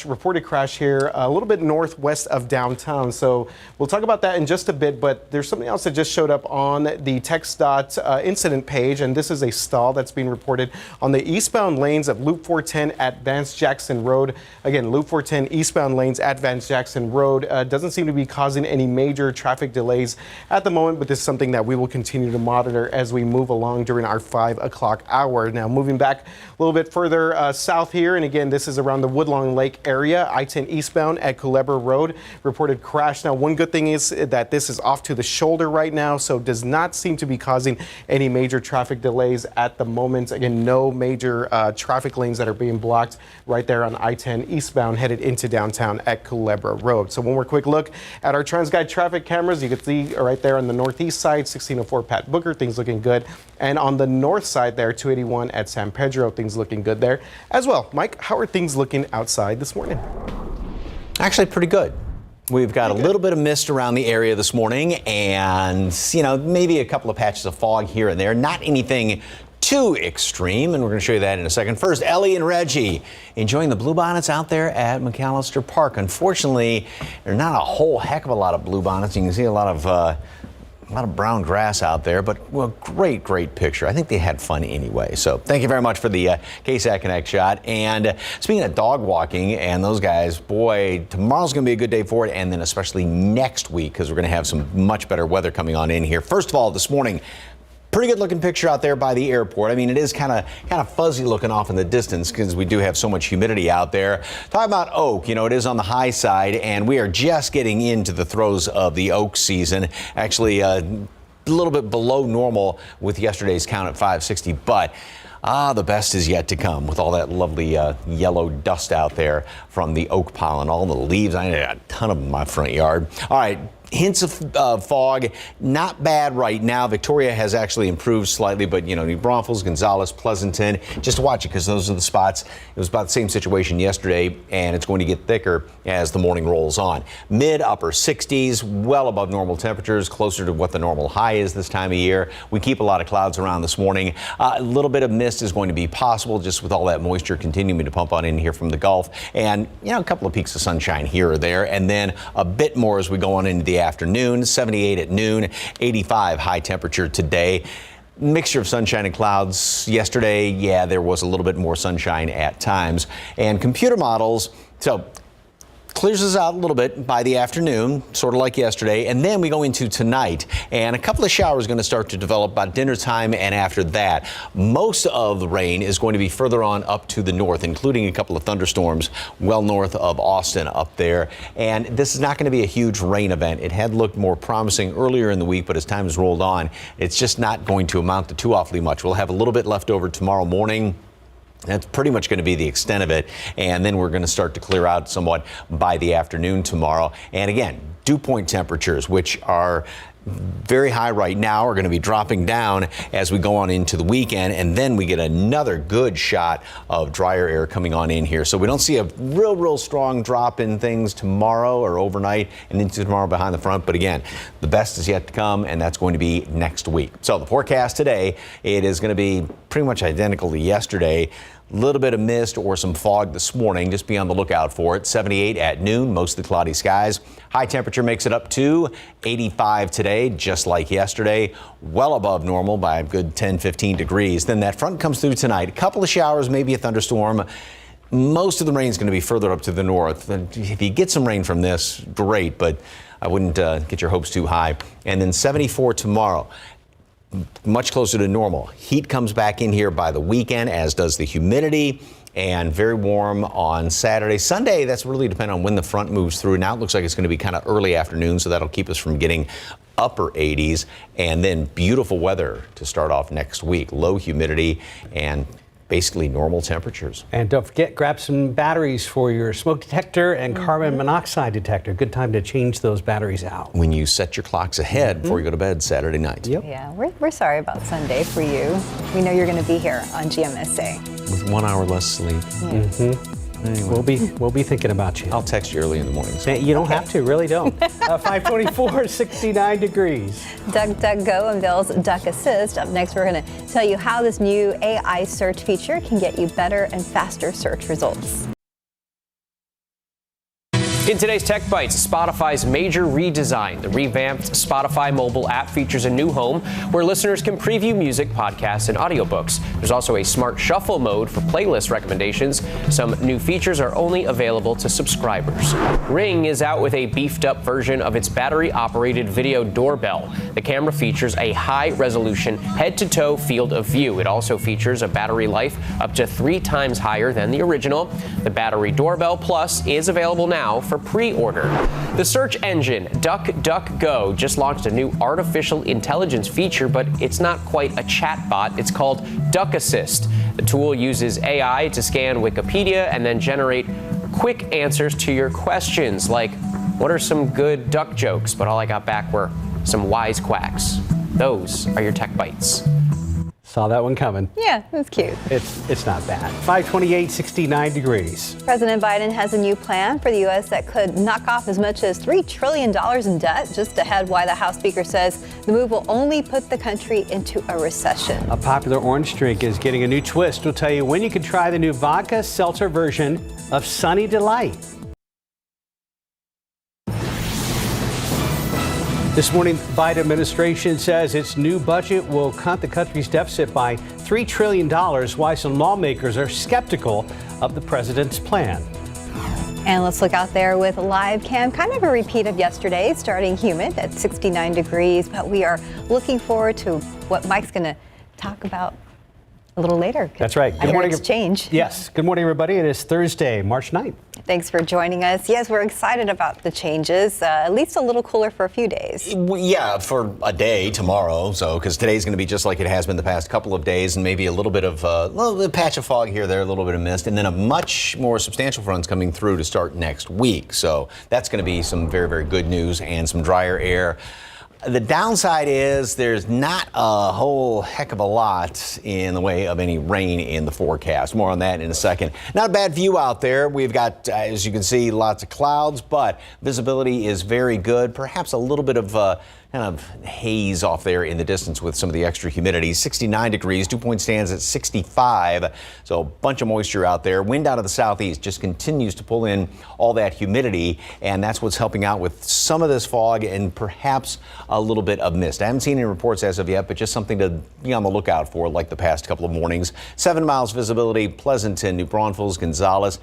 Speaker 5: reported crash here a little bit northwest of downtown. So we'll talk about that in just a bit, but there's something else that just showed up on the TxDOT incident page, and this is a stall that's being reported on the eastbound lanes of Loop 410 at Vance Jackson Road. Again, Loop 410 eastbound lanes at Vance Jackson Road doesn't seem to be causing any major traffic delays at the moment, but this is something that we will continue to monitor as we move along during our 5 o'clock hour. Now, moving back a little bit further south here, and again, this is around the Woodlawn Lake area, I-10 eastbound at Culebra Road, reported crash. Now, one good thing is that this is off to the shoulder right now, so does not seem to be causing any major traffic delays at the moment. Again, no major traffic lanes that are being blocked right there on I-10 eastbound headed into downtown at Culebra Road. So one more quick look at our TransGuide traffic cameras. You can see right there on the northeast side, 1604 Pat Booker, things looking good. And on the north side there, 281 at San Pedro, things looking good there as well. Mike, how are things looking outside this morning?
Speaker 4: Actually, pretty good. We've got a little bit of mist around the area this morning and, maybe a couple of patches of fog here and there. Not anything too extreme, and we're going to show you that in a second. First, Ellie and Reggie enjoying the bluebonnets out there at McAllister Park. Unfortunately, there's not a whole heck of a lot of bluebonnets. You can see a lot of brown grass out there, but well, great picture. I think they had fun anyway. So thank you very much for the KSAT Connect shot. And speaking of dog walking and those guys, boy, tomorrow's going to be a good day for it. And then especially next week, because we're going to have some much better weather coming on in here. First of all, this morning, pretty good looking picture out there by the airport. I mean, it is kind of fuzzy looking off in the distance because we do have so much humidity out there. Talking about Oak, it is on the high side, and we are just getting into the throes of the Oak season. Actually, a little bit below normal with yesterday's count at 560, but the best is yet to come with all that lovely yellow dust out there from the oak pollen, all the leaves. I got a ton of them in my front yard. All right. Hints of fog, not bad right now. Victoria has actually improved slightly, but New Braunfels, Gonzales, Pleasanton, just watch it because those are the spots. It was about the same situation yesterday, and it's going to get thicker as the morning rolls on. Mid upper 60s, well above normal temperatures, closer to what the normal high is this time of year. We keep a lot of clouds around this morning. A little bit of mist is going to be possible just with all that moisture continuing to pump on in here from the Gulf, and a couple of peaks of sunshine here or there, and then a bit more as we go on into the afternoon. 78 at noon, 85 high temperature today. Mixture of sunshine and clouds. Yesterday, there was a little bit more sunshine at times. And computer models, clears us out a little bit by the afternoon, sort of like yesterday, and then we go into tonight, and a couple of showers are going to start to develop by dinner time, and after that, most of the rain is going to be further on up to the north, including a couple of thunderstorms well north of Austin up there, and this is not going to be a huge rain event. It had looked more promising earlier in the week, but as time has rolled on, it's just not going to amount to too awfully much. We'll have a little bit left over tomorrow morning. That's pretty much going to be the extent of it. And then we're going to start to clear out somewhat by the afternoon tomorrow. And again, dew point temperatures, which are very high right now, are going to be dropping down as we go on into the weekend. And then we get another good shot of drier air coming on in here. So we don't see a real strong drop in things tomorrow or overnight and into tomorrow behind the front. But again, the best is yet to come, and that's going to be next week. So the forecast today, it is going to be pretty much identical to yesterday. A little bit of mist or some fog this morning. Just be on the lookout for it. 78 at noon, mostly cloudy skies. High temperature makes it up to 85 today, just like yesterday. Well above normal by a good 10-15 degrees. Then that front comes through tonight. A couple of showers, maybe a thunderstorm. Most of the rain is going to be further up to the north. If you get some rain from this, great, but I wouldn't get your hopes too high. And then 74 tomorrow. Much closer to normal. Heat comes back in here by the weekend, as does the humidity. and very warm on Saturday. Sunday, that's really dependent on when the front moves through. Now it looks like it's going to be kind of early afternoon, so that'll keep us from getting upper 80s, and then beautiful weather to start off next week. Low humidity and basically normal temperatures.
Speaker 2: And don't forget, grab some batteries for your smoke detector and carbon monoxide detector. Good time to change those batteries out.
Speaker 4: When you set your clocks ahead before you go to bed Saturday night.
Speaker 2: Yep.
Speaker 3: Yeah, we're sorry about Sunday for you. We know you're going to be here on GMSA.
Speaker 4: With 1 hour less sleep.
Speaker 3: Yes.
Speaker 4: Anyway.
Speaker 2: We'll be thinking about you.
Speaker 4: I'll text you early in the morning.
Speaker 2: You don't have to, really don't. 524, 69 degrees.
Speaker 3: DuckDuckGo unveils Duck Assist. Up next, we're going to tell you how this new AI search feature can get you better and faster search results.
Speaker 12: In today's Tech Bites, Spotify's major redesign. The revamped Spotify mobile app features a new home where listeners can preview music, podcasts, and audiobooks. There's also a smart shuffle mode for playlist recommendations. Some new features are only available to subscribers. Ring is out with a beefed-up version of its battery-operated video doorbell. The camera features a high-resolution head-to-toe field of view. It also features a battery life up to 3 times higher than the original. The Battery Doorbell Plus is available now for pre-order. The search engine DuckDuckGo just launched a new artificial intelligence feature, but it's not quite a chatbot. It's called Duck Assist. The tool uses AI to scan Wikipedia and then generate quick answers to your questions, like, what are some good duck jokes? But all I got back were some wisecracks. Those are your Tech Bites.
Speaker 2: Saw that one coming.
Speaker 3: Yeah, it was cute.
Speaker 2: It's not bad. 528, 69 degrees.
Speaker 3: President Biden has a new plan for the U.S. that could knock off as much as $3 trillion in debt. Just ahead, why the House Speaker says the move will only put the country into a recession.
Speaker 2: A popular orange drink is getting a new twist. We'll tell you when you can try the new vodka seltzer version of Sunny Delight. This morning, the Biden administration says its new budget will cut the country's deficit by $3 trillion, why some lawmakers are skeptical of the president's plan.
Speaker 3: And let's look out there with live cam, kind of a repeat of yesterday, starting humid at 69 degrees. But we are looking forward to what Mike's going to talk about a little later.
Speaker 2: That's right. Good morning.
Speaker 3: Exchange.
Speaker 2: Yes. Good morning, everybody. It is Thursday, March 9th.
Speaker 3: Thanks for joining us. Yes, we're excited about the changes. At least a little cooler for a few days.
Speaker 4: Yeah, for a day tomorrow. So, because today's going to be just like it has been the past couple of days, and maybe a little bit of a patch of fog here, there, a little bit of mist, and then a much more substantial front's coming through to start next week. So that's going to be some very, very good news and some drier air. The downside is there's not a whole heck of a lot in the way of any rain in the forecast. More on that in a second. Not a bad view out there. We've got, as you can see, lots of clouds, but visibility is very good. Perhaps a little bit of kind of haze off there in the distance with some of the extra humidity. 69 degrees, dew point stands at 65. So a bunch of moisture out there. Wind out of the southeast just continues to pull in all that humidity, and that's what's helping out with some of this fog and perhaps a little bit of mist. I haven't seen any reports as of yet, but just something to be on the lookout for like the past couple of mornings. 7 miles visibility, Pleasanton, New Braunfels, Gonzales.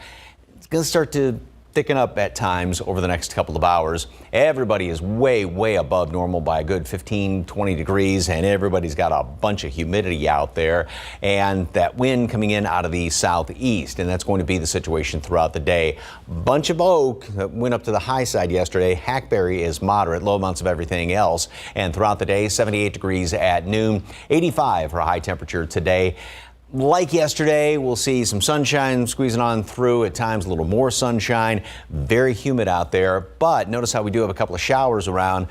Speaker 4: It's going to start to thicken up at times over the next couple of hours. Everybody is way, way above normal by a good 15, 20 degrees, and everybody's got a bunch of humidity out there, and that wind coming in out of the southeast, and that's going to be the situation throughout the day. Bunch of oak that went up to the high side yesterday. Hackberry is moderate, low amounts of everything else, and throughout the day, 78 degrees at noon, 85 for a high temperature today. Like yesterday, we'll see some sunshine squeezing on through, at times a little more sunshine. Very humid out there, but notice how we do have a couple of showers around.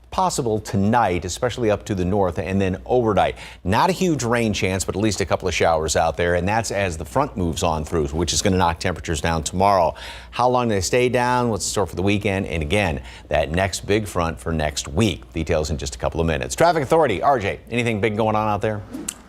Speaker 4: Possible tonight, especially up to the north, and then overnight. Not a huge rain chance, but at least a couple of showers out there, and that's as the front moves on through, which is going to knock temperatures down tomorrow. How long they stay down, what's in store for the weekend, and again, that next big front for next week. Details in just a couple of minutes. Traffic Authority, RJ, anything big going on out there?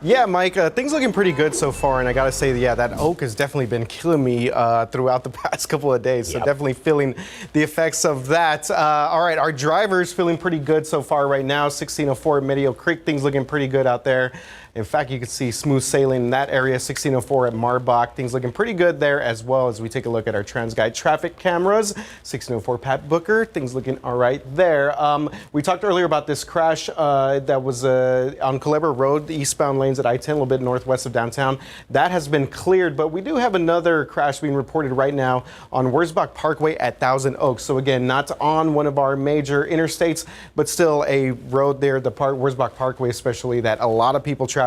Speaker 5: Yeah, Mike, things looking pretty good so far, and I gotta say, yeah, that oak has definitely been killing me throughout the past couple of days, so definitely feeling the effects of that. All right, our driver's feeling pretty good so far right now. 1604 Medio Creek, things looking pretty good out there. In fact, you can see smooth sailing in that area. 1604 at Marbach. Things looking pretty good there as well as we take a look at our TransGuide traffic cameras. 1604 Pat Booker. Things looking all right there. We talked earlier about this crash that was on Culebra Road, the eastbound lanes at I-10, a little bit northwest of downtown. That has been cleared, but we do have another crash being reported right now on Wurzbach Parkway at Thousand Oaks. So again, not on one of our major interstates, but still a road there, the Wurzbach Parkway especially, that a lot of people travel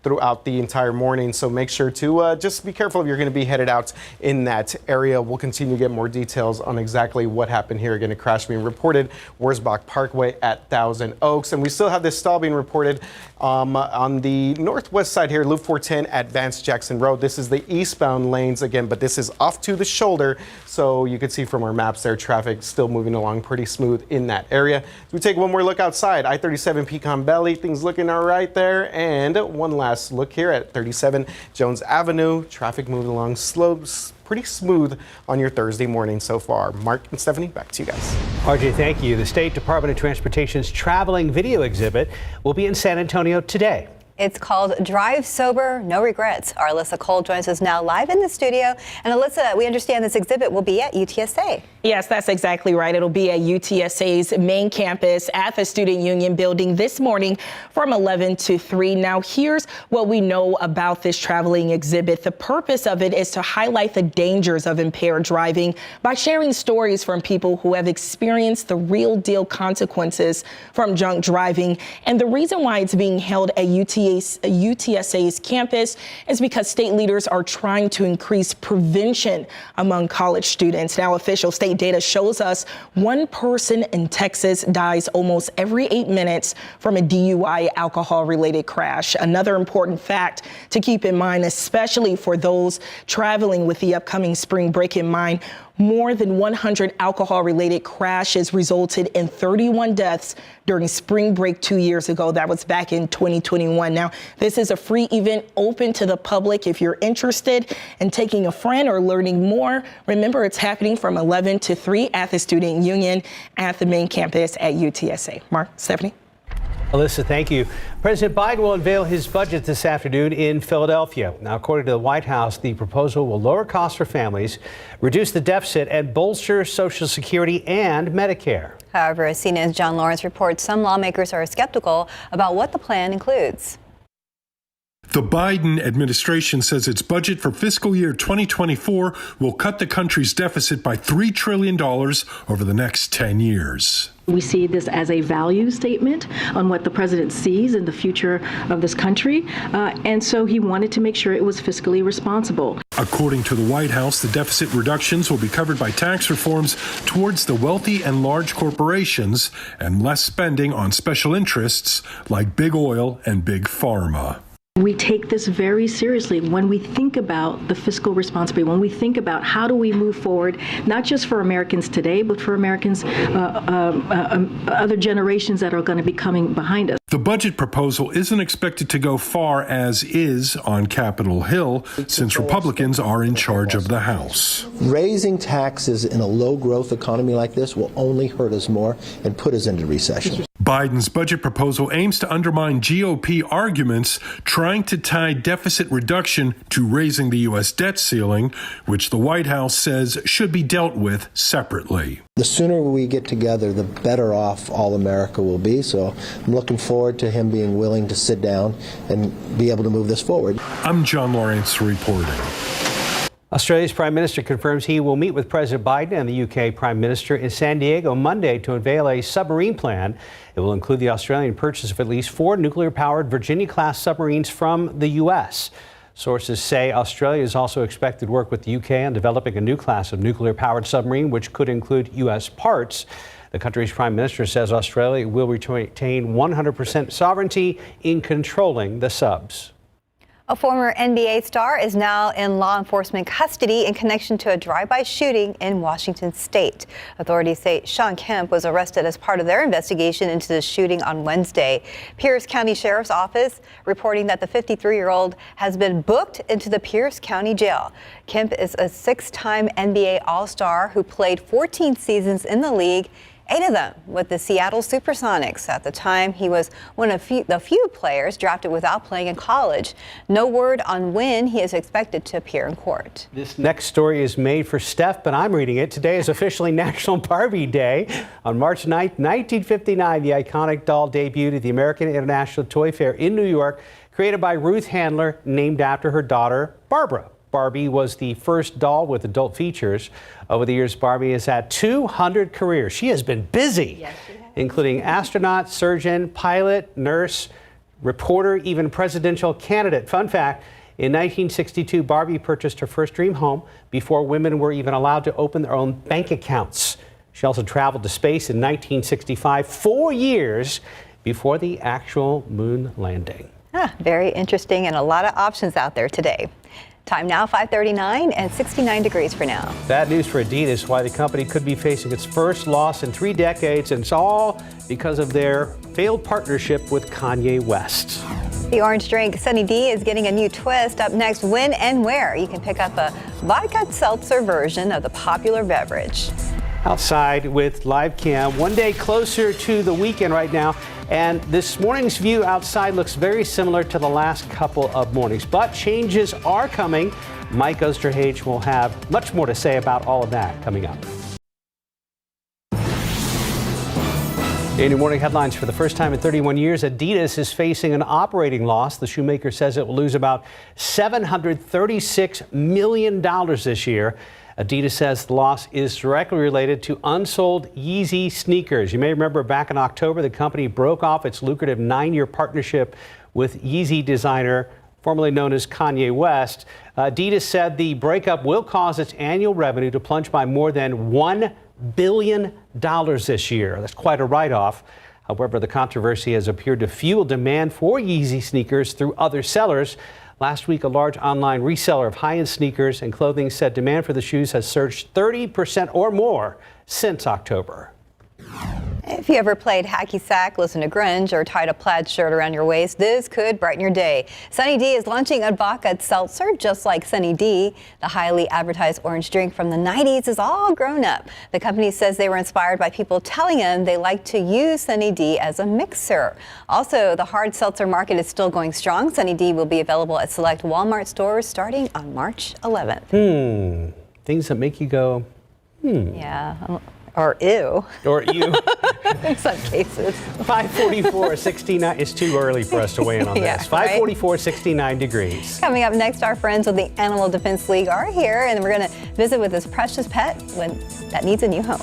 Speaker 5: throughout the entire morning. So make sure to just be careful if you're going to be headed out in that area. We'll continue to get more details on exactly what happened here. Again, a crash being reported, Wurzbach Parkway at Thousand Oaks. And we still have this stall being reported on the northwest side here, Loop 410 at Vance Jackson Road. This is the eastbound lanes again, but this is off to the shoulder. So you can see from our maps there, traffic still moving along pretty smooth in that area. As we take one more look outside, I-37 Pecan Belly, things looking all right there. And one last look here at 37 Jones Avenue. Traffic moving along slow, pretty smooth on your Thursday morning so far. Mark and Stephanie, back to you guys.
Speaker 2: RJ, thank you. The State Department of Transportation's traveling video exhibit will be in San Antonio today.
Speaker 3: It's called Drive Sober, No Regrets. Our Alyssa Cole joins us now live in the studio. And Alyssa, we understand this exhibit will be at UTSA.
Speaker 1: Yes, that's exactly right. It'll be at UTSA's main campus at the Student Union building this morning from 11 to 3. Now, here's what we know about this traveling exhibit. The purpose of it is to highlight the dangers of impaired driving by sharing stories from people who have experienced the real deal consequences from drunk driving. And the reason why it's being held at UTSA's campus is because state leaders are trying to increase prevention among college students. Now, official state data shows us one person in Texas dies almost every 8 minutes from a DUI alcohol-related crash. Another important fact to keep in mind, especially for those traveling with the upcoming spring break in mind, more than 100 alcohol-related crashes resulted in 31 deaths during spring break 2 years ago. That was back in 2021. Now, this is a free event open to the public. If you're interested in taking a friend or learning more, remember it's happening from 11 to 3 at the Student Union at the main campus at UTSA. Mark, Stephanie.
Speaker 2: Alyssa, thank you. President Biden will unveil his budget this afternoon in Philadelphia. Now, according to the White House, the proposal will lower costs for families, reduce the deficit, and bolster Social Security and Medicare.
Speaker 3: However, as CNN's John Lawrence reports, some lawmakers are skeptical about what the plan includes.
Speaker 13: The Biden administration says its budget for fiscal year 2024 will cut the country's deficit by $3 trillion over the next 10 years.
Speaker 14: We see this as a value statement on what the president sees in the future of this country, and so he wanted to make sure it was fiscally responsible.
Speaker 13: According to the White House, the deficit reductions will be covered by tax reforms towards the wealthy and large corporations and less spending on special interests like big oil and big pharma.
Speaker 14: We take this very seriously when we think about the fiscal responsibility, when we think about how do we move forward, not just for Americans today, but for Americans, other generations that are going to be coming behind us.
Speaker 13: The budget proposal isn't expected to go far as is on Capitol Hill, since Republicans are in charge of the House.
Speaker 15: Raising taxes in a low-growth economy like this will only hurt us more and put us into recession.
Speaker 13: Biden's budget proposal aims to undermine GOP arguments trying to tie deficit reduction to raising the U.S. debt ceiling, which the White House says should be dealt with separately.
Speaker 15: The sooner we get together, the better off all America will be. So I'm looking forward to him being willing to sit down and be able to move this forward.
Speaker 13: I'm John Lawrence reporting.
Speaker 2: Australia's Prime Minister confirms he will meet with President Biden and the UK Prime Minister in San Diego Monday to unveil a submarine plan. It will include the Australian purchase of at least 4 nuclear-powered Virginia-class submarines from the U.S. Sources say Australia is also expected to work with the UK on developing a new class of nuclear-powered submarine, which could include U.S. parts. The country's Prime Minister says Australia will retain 100% sovereignty in controlling the subs.
Speaker 3: A former NBA star is now in law enforcement custody in connection to a drive-by shooting in Washington state. Authorities say Sean Kemp was arrested as part of their investigation into the shooting on Wednesday. Pierce County Sheriff's Office reporting that the 53-year-old has been booked into the Pierce County Jail. Kemp is a 6-time NBA All-Star who played 14 seasons in the league 8 of them with the Seattle Supersonics. At the time, he was one of the few players drafted without playing in college. No word on when he is expected to appear in court.
Speaker 2: This next story is made for Steph, but I'm reading it. Today is officially National Barbie Day. On March 9th, 1959, the iconic doll debuted at the American International Toy Fair in New York, created by Ruth Handler, named after her daughter, Barbara. Barbie was the first doll with adult features. Over the years, Barbie has had 200 careers. She has been busy, yes, including astronaut, surgeon, pilot, nurse, reporter, even presidential candidate. Fun fact, in 1962, Barbie purchased her first dream home before women were even allowed to open their own bank accounts. She also traveled to space in 1965, 4 years before the actual moon landing.
Speaker 3: Very interesting, and a lot of options out there today. Time now, 5:39 and 69 degrees for now.
Speaker 2: Bad news for Adidas, why the company could be facing its first loss in 3 decades, and it's all because of their failed partnership with Kanye West.
Speaker 3: The orange drink Sunny D is getting a new twist. Up next, when and where you can pick up a vodka seltzer version of the popular beverage.
Speaker 2: Outside with live cam, one day closer to the weekend right now, and this morning's view outside looks very similar to the last couple of mornings, but changes are coming. Mike Osterhage will have much more to say about all of that coming up. In your morning headlines, for the first time in 31 years, Adidas is facing an operating loss. The shoemaker says it will lose about $736 million this year. Adidas says the loss is directly related to unsold Yeezy sneakers. You may remember back in October, the company broke off its lucrative 9-year partnership with Yeezy designer, formerly known as Kanye West. Adidas said the breakup will cause its annual revenue to plunge by more than $1 billion this year. That's quite a write-off. However, the controversy has appeared to fuel demand for Yeezy sneakers through other sellers. Last week, a large online reseller of high-end sneakers and clothing said demand for the shoes has surged 30% or more since October.
Speaker 3: If you ever played hacky sack, listened to grunge, or tied a plaid shirt around your waist, this could brighten your day. Sunny D is launching a vodka seltzer just like Sunny D. The highly advertised orange drink from the 90s is all grown up. The company says they were inspired by people telling them they like to use Sunny D as a mixer. Also, the hard seltzer market is still going strong. Sunny D will be available at select Walmart stores starting on March 11th.
Speaker 2: Things that make you go,
Speaker 3: Yeah. Or ew.
Speaker 2: Or ew.
Speaker 3: In some cases.
Speaker 2: 544-69. It's too early for us to weigh in on
Speaker 3: Yeah,
Speaker 2: this.
Speaker 3: right?
Speaker 2: 544-69 degrees.
Speaker 3: Coming up next, our friends with the Animal Defense League are here, and we're going to visit with this precious pet that needs a new home.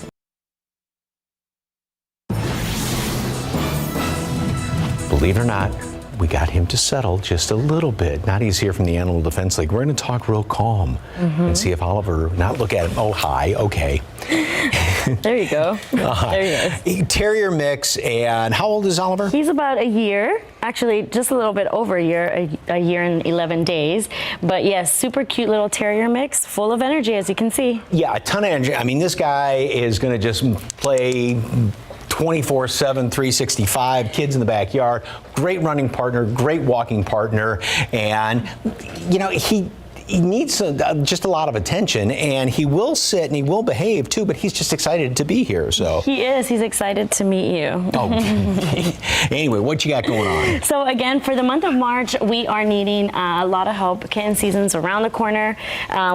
Speaker 4: Believe it or not, we got him to settle just a little bit. Nadia's here from the Animal Defense League. We're going to talk real calm and see if Oliver, not look at him, oh, hi, okay.
Speaker 7: There you go. There he is.
Speaker 4: Terrier mix, and how old is Oliver?
Speaker 7: He's about a year, actually just a little bit over a year and 11 days. But yes, super cute little terrier mix, full of energy, as you can see.
Speaker 4: Yeah, a ton of energy. I mean, this guy is going to just play 24/7, 365, kids in the backyard, great running partner, great walking partner, and you know, he needs just a lot of attention, and he will sit and he will behave too, but he's just excited to be here. So
Speaker 7: He is. He's excited to meet you.
Speaker 4: Oh, anyway, what you got going on?
Speaker 7: So again, for the month of March, we are needing a lot of help. Kitten season's around the corner.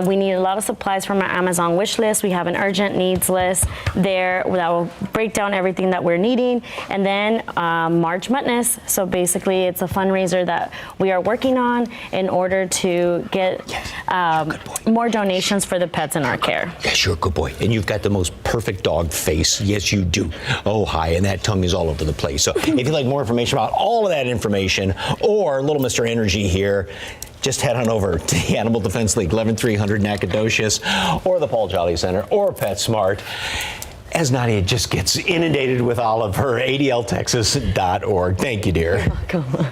Speaker 7: We need a lot of supplies from our Amazon wish list. We have an urgent needs list there that will break down everything that we're needing. And then March Madness. So basically, it's a fundraiser that we are working on in order to get more donations for the pets in our care.
Speaker 4: Yes, you're a good boy. And you've got the most perfect dog face. Yes, you do. Oh, hi. And that tongue is all over the place. So if you'd like more information about all of that information or Little Mr. Energy here, just head on over to the Animal Defense League, 11300 Nacogdoches, or the Paul Jolly Center, or PetSmart. As Nadia just gets inundated with all of her ADLTexas.org. Thank you, dear.
Speaker 7: You're welcome.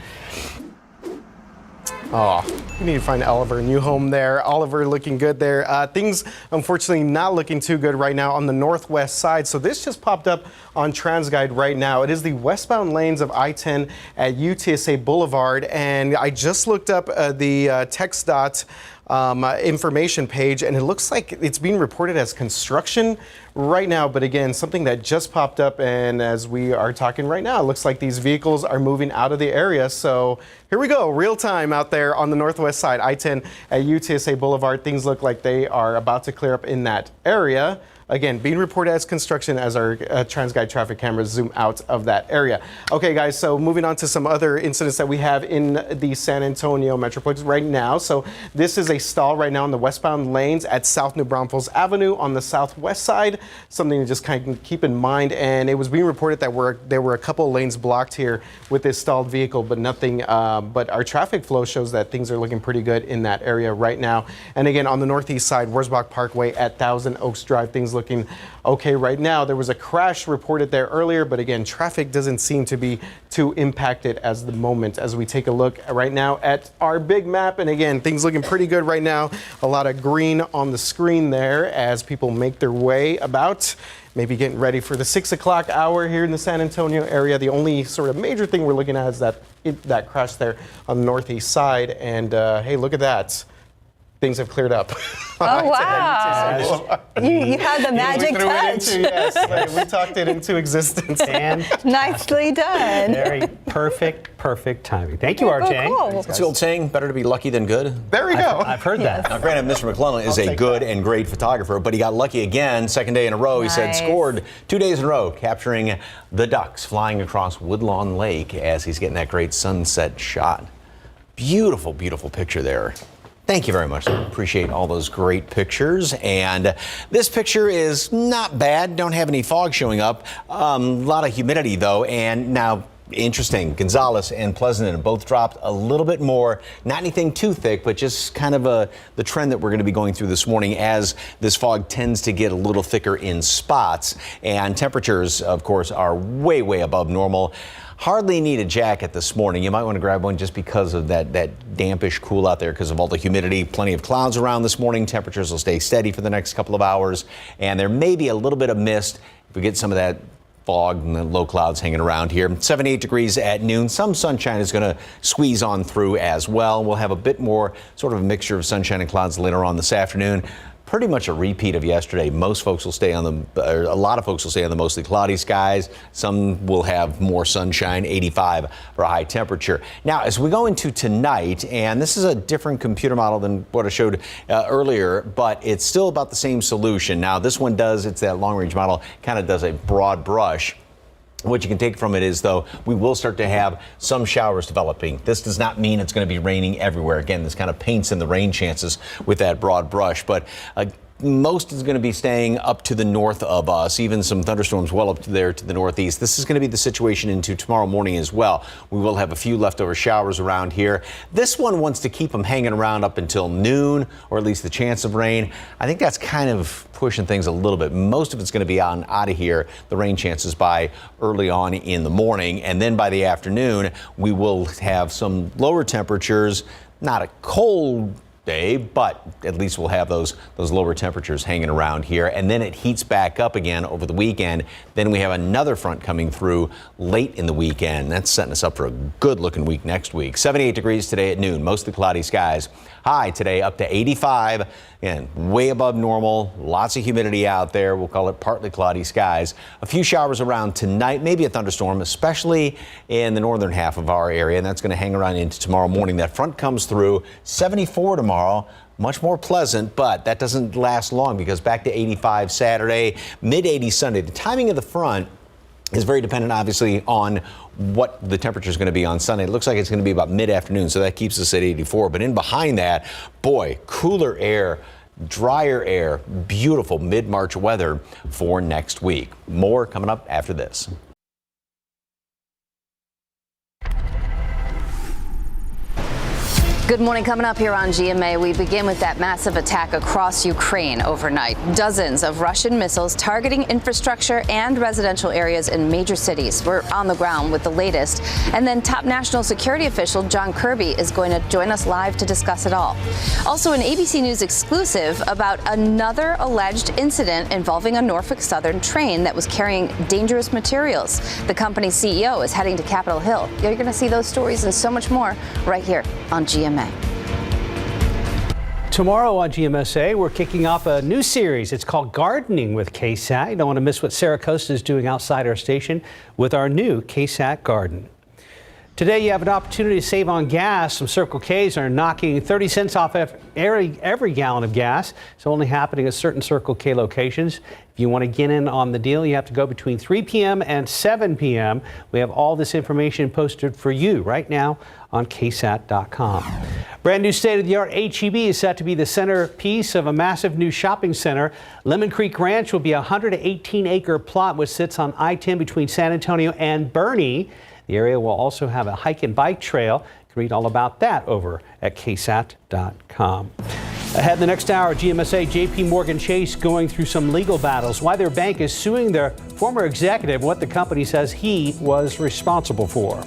Speaker 5: Oh, we need to find Oliver a new home there. Oliver looking good there. Things, unfortunately, not looking too good right now on the northwest side. So this just popped up on TransGuide right now. It is the westbound lanes of I-10 at UTSA Boulevard. And I just looked up the TxDOT information page, and it looks like it's being reported as construction right now. But again, something that just popped up, and as we are talking right now, it looks like these vehicles are moving out of the area. So here we go, real time out there on the northwest side, I-10 at UTSA Boulevard. Things look like they are about to clear up in that area. Again, being reported as construction as our TransGuide traffic cameras zoom out of that area. Okay, guys, so moving on to some other incidents that we have in the San Antonio Metroplex right now. So this is a stall right now in the westbound lanes at South New Braunfels Avenue on the southwest side. Something to just kind of keep in mind. And it was being reported that there were a couple of lanes blocked here with this stalled vehicle, but nothing. But our traffic flow shows that things are looking pretty good in that area right now. And again, on the northeast side, Wurzbach Parkway at Thousand Oaks Drive, things looking okay right now. There was a crash reported there earlier, but again, traffic doesn't seem to be too impacted as the moment as we take a look right now at our big map. And again, things looking pretty good right now. A lot of green on the screen there as people make their way about. Maybe getting ready for the 6 o'clock hour here in the San Antonio area. The only sort of major thing we're looking at is that crash there on the northeast side. And hey, look at that. Things have cleared up.
Speaker 3: Oh, wow. You had the magic touch.
Speaker 5: Yes, we talked it into existence.
Speaker 2: And
Speaker 3: nicely done.
Speaker 2: Very perfect timing. Thank you, RJ.
Speaker 3: Oh, cool.
Speaker 4: What's the old saying? Better to be lucky than good?
Speaker 5: There we go.
Speaker 2: I've heard that.
Speaker 4: Now, granted, Mr. McClellan is a good and great photographer, but he got lucky again, second day in a row. He said scored 2 days in a row, capturing the ducks flying across Woodlawn Lake as he's getting that great sunset shot. Beautiful, beautiful picture there. Thank you very much. Appreciate all those great pictures. And this picture is not bad. Don't have any fog showing up. A lot of humidity, though. And now, interesting, Gonzales and Pleasanton both dropped a little bit more. Not anything too thick, but just kind of the trend that we're going to be going through this morning as this fog tends to get a little thicker in spots. And temperatures, of course, are way, way above normal. Hardly need a jacket this morning. You might want to grab one just because of that dampish cool out there because of all the humidity. Plenty of clouds around this morning. Temperatures will stay steady for the next couple of hours. And there may be a little bit of mist if we get some of that fog and the low clouds hanging around here. 78 degrees at noon. Some sunshine is going to squeeze on through as well. We'll have a bit more sort of a mixture of sunshine and clouds later on this afternoon. Pretty much a repeat of yesterday. Most folks will stay on a lot of folks will stay on the mostly cloudy skies. Some will have more sunshine, 85 for a high temperature. Now, as we go into tonight, and this is a different computer model than what I showed earlier, but it's still about the same solution. Now, this one it's that long range model, kind of does a broad brush. What you can take from it is, though, we will start to have some showers developing. This does not mean it's going to be raining everywhere. Again, this kind of paints in the rain chances with that broad brush. But most is going to be staying up to the north of us, even some thunderstorms well up to there to the northeast. This is going to be the situation into tomorrow morning as well. We will have a few leftover showers around here. This one wants to keep them hanging around up until noon, or at least the chance of rain. I think that's kind of pushing things a little bit. Most of it's going to be out of here, the rain chances by early on in the morning. And then by the afternoon, we will have some lower temperatures, not a cold day, but at least we'll have those lower temperatures hanging around here. And then it heats back up again over the weekend. Then we have another front coming through late in the weekend. That's setting us up for a good looking week next week. 78 degrees today at noon, mostly cloudy skies. High today up to 85, and way above normal. Lots of humidity out there. We'll call it partly cloudy skies. A few showers around tonight, maybe a thunderstorm, especially in the northern half of our area, and that's going to hang around into tomorrow morning. That front comes through. 74 tomorrow. Much more pleasant, but that doesn't last long because back to 85 Saturday, mid-80s Sunday. The timing of the front is very dependent, obviously, on what the temperature is going to be on Sunday. It looks like it's going to be about mid-afternoon, so that keeps us at 84. But in behind that, boy, cooler air, drier air, beautiful mid-March weather for next week. More coming up after this.
Speaker 28: Good morning. Coming up here on GMA, we begin with that massive attack across Ukraine overnight. Dozens of Russian missiles targeting infrastructure and residential areas in major cities. We're on the ground with the latest. And then top national security official John Kirby is going to join us live to discuss it all. Also, an ABC News exclusive about another alleged incident involving a Norfolk Southern train that was carrying dangerous materials. The company's CEO is heading to Capitol Hill. You're going to see those stories and so much more right here on GMA.
Speaker 2: Tomorrow on GMSA, we're kicking off a new series. It's called Gardening with KSAT. You don't want to miss what Sarah Costa is doing outside our station with our new KSAT Garden. Today, you have an opportunity to save on gas. Some Circle Ks are knocking 30 cents off every gallon of gas. It's only happening at certain Circle K locations. If you want to get in on the deal, you have to go between 3 p.m. and 7 p.m. We have all this information posted for you right now on KSAT.com. Brand new state-of-the-art HEB is set to be the centerpiece of a massive new shopping center. Lemon Creek Ranch will be a 118-acre plot which sits on I-10 between San Antonio and Boerne. The area will also have a hike and bike trail. You can read all about that over at KSAT.com. Ahead in the next hour, GMSA JP Morgan Chase going through some legal battles. Why their bank is suing their former executive, what the company says he was responsible for.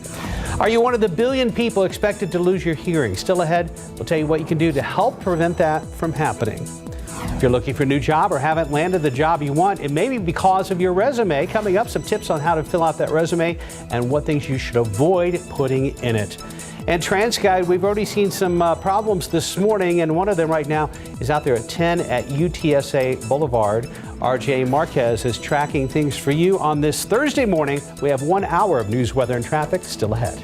Speaker 2: Are you one of the billion people expected to lose your hearing? Still ahead, we'll tell you what you can do to help prevent that from happening. If you're looking for a new job or haven't landed the job you want, it may be because of your resume. Coming up, some tips on how to fill out that resume and what things you should avoid putting in it. And TransGuide, we've already seen some problems this morning, and one of them right now is out there at 10 at UTSA Boulevard. RJ Marquez is tracking things for you on this Thursday morning. We have 1 hour of news, weather, and traffic still ahead.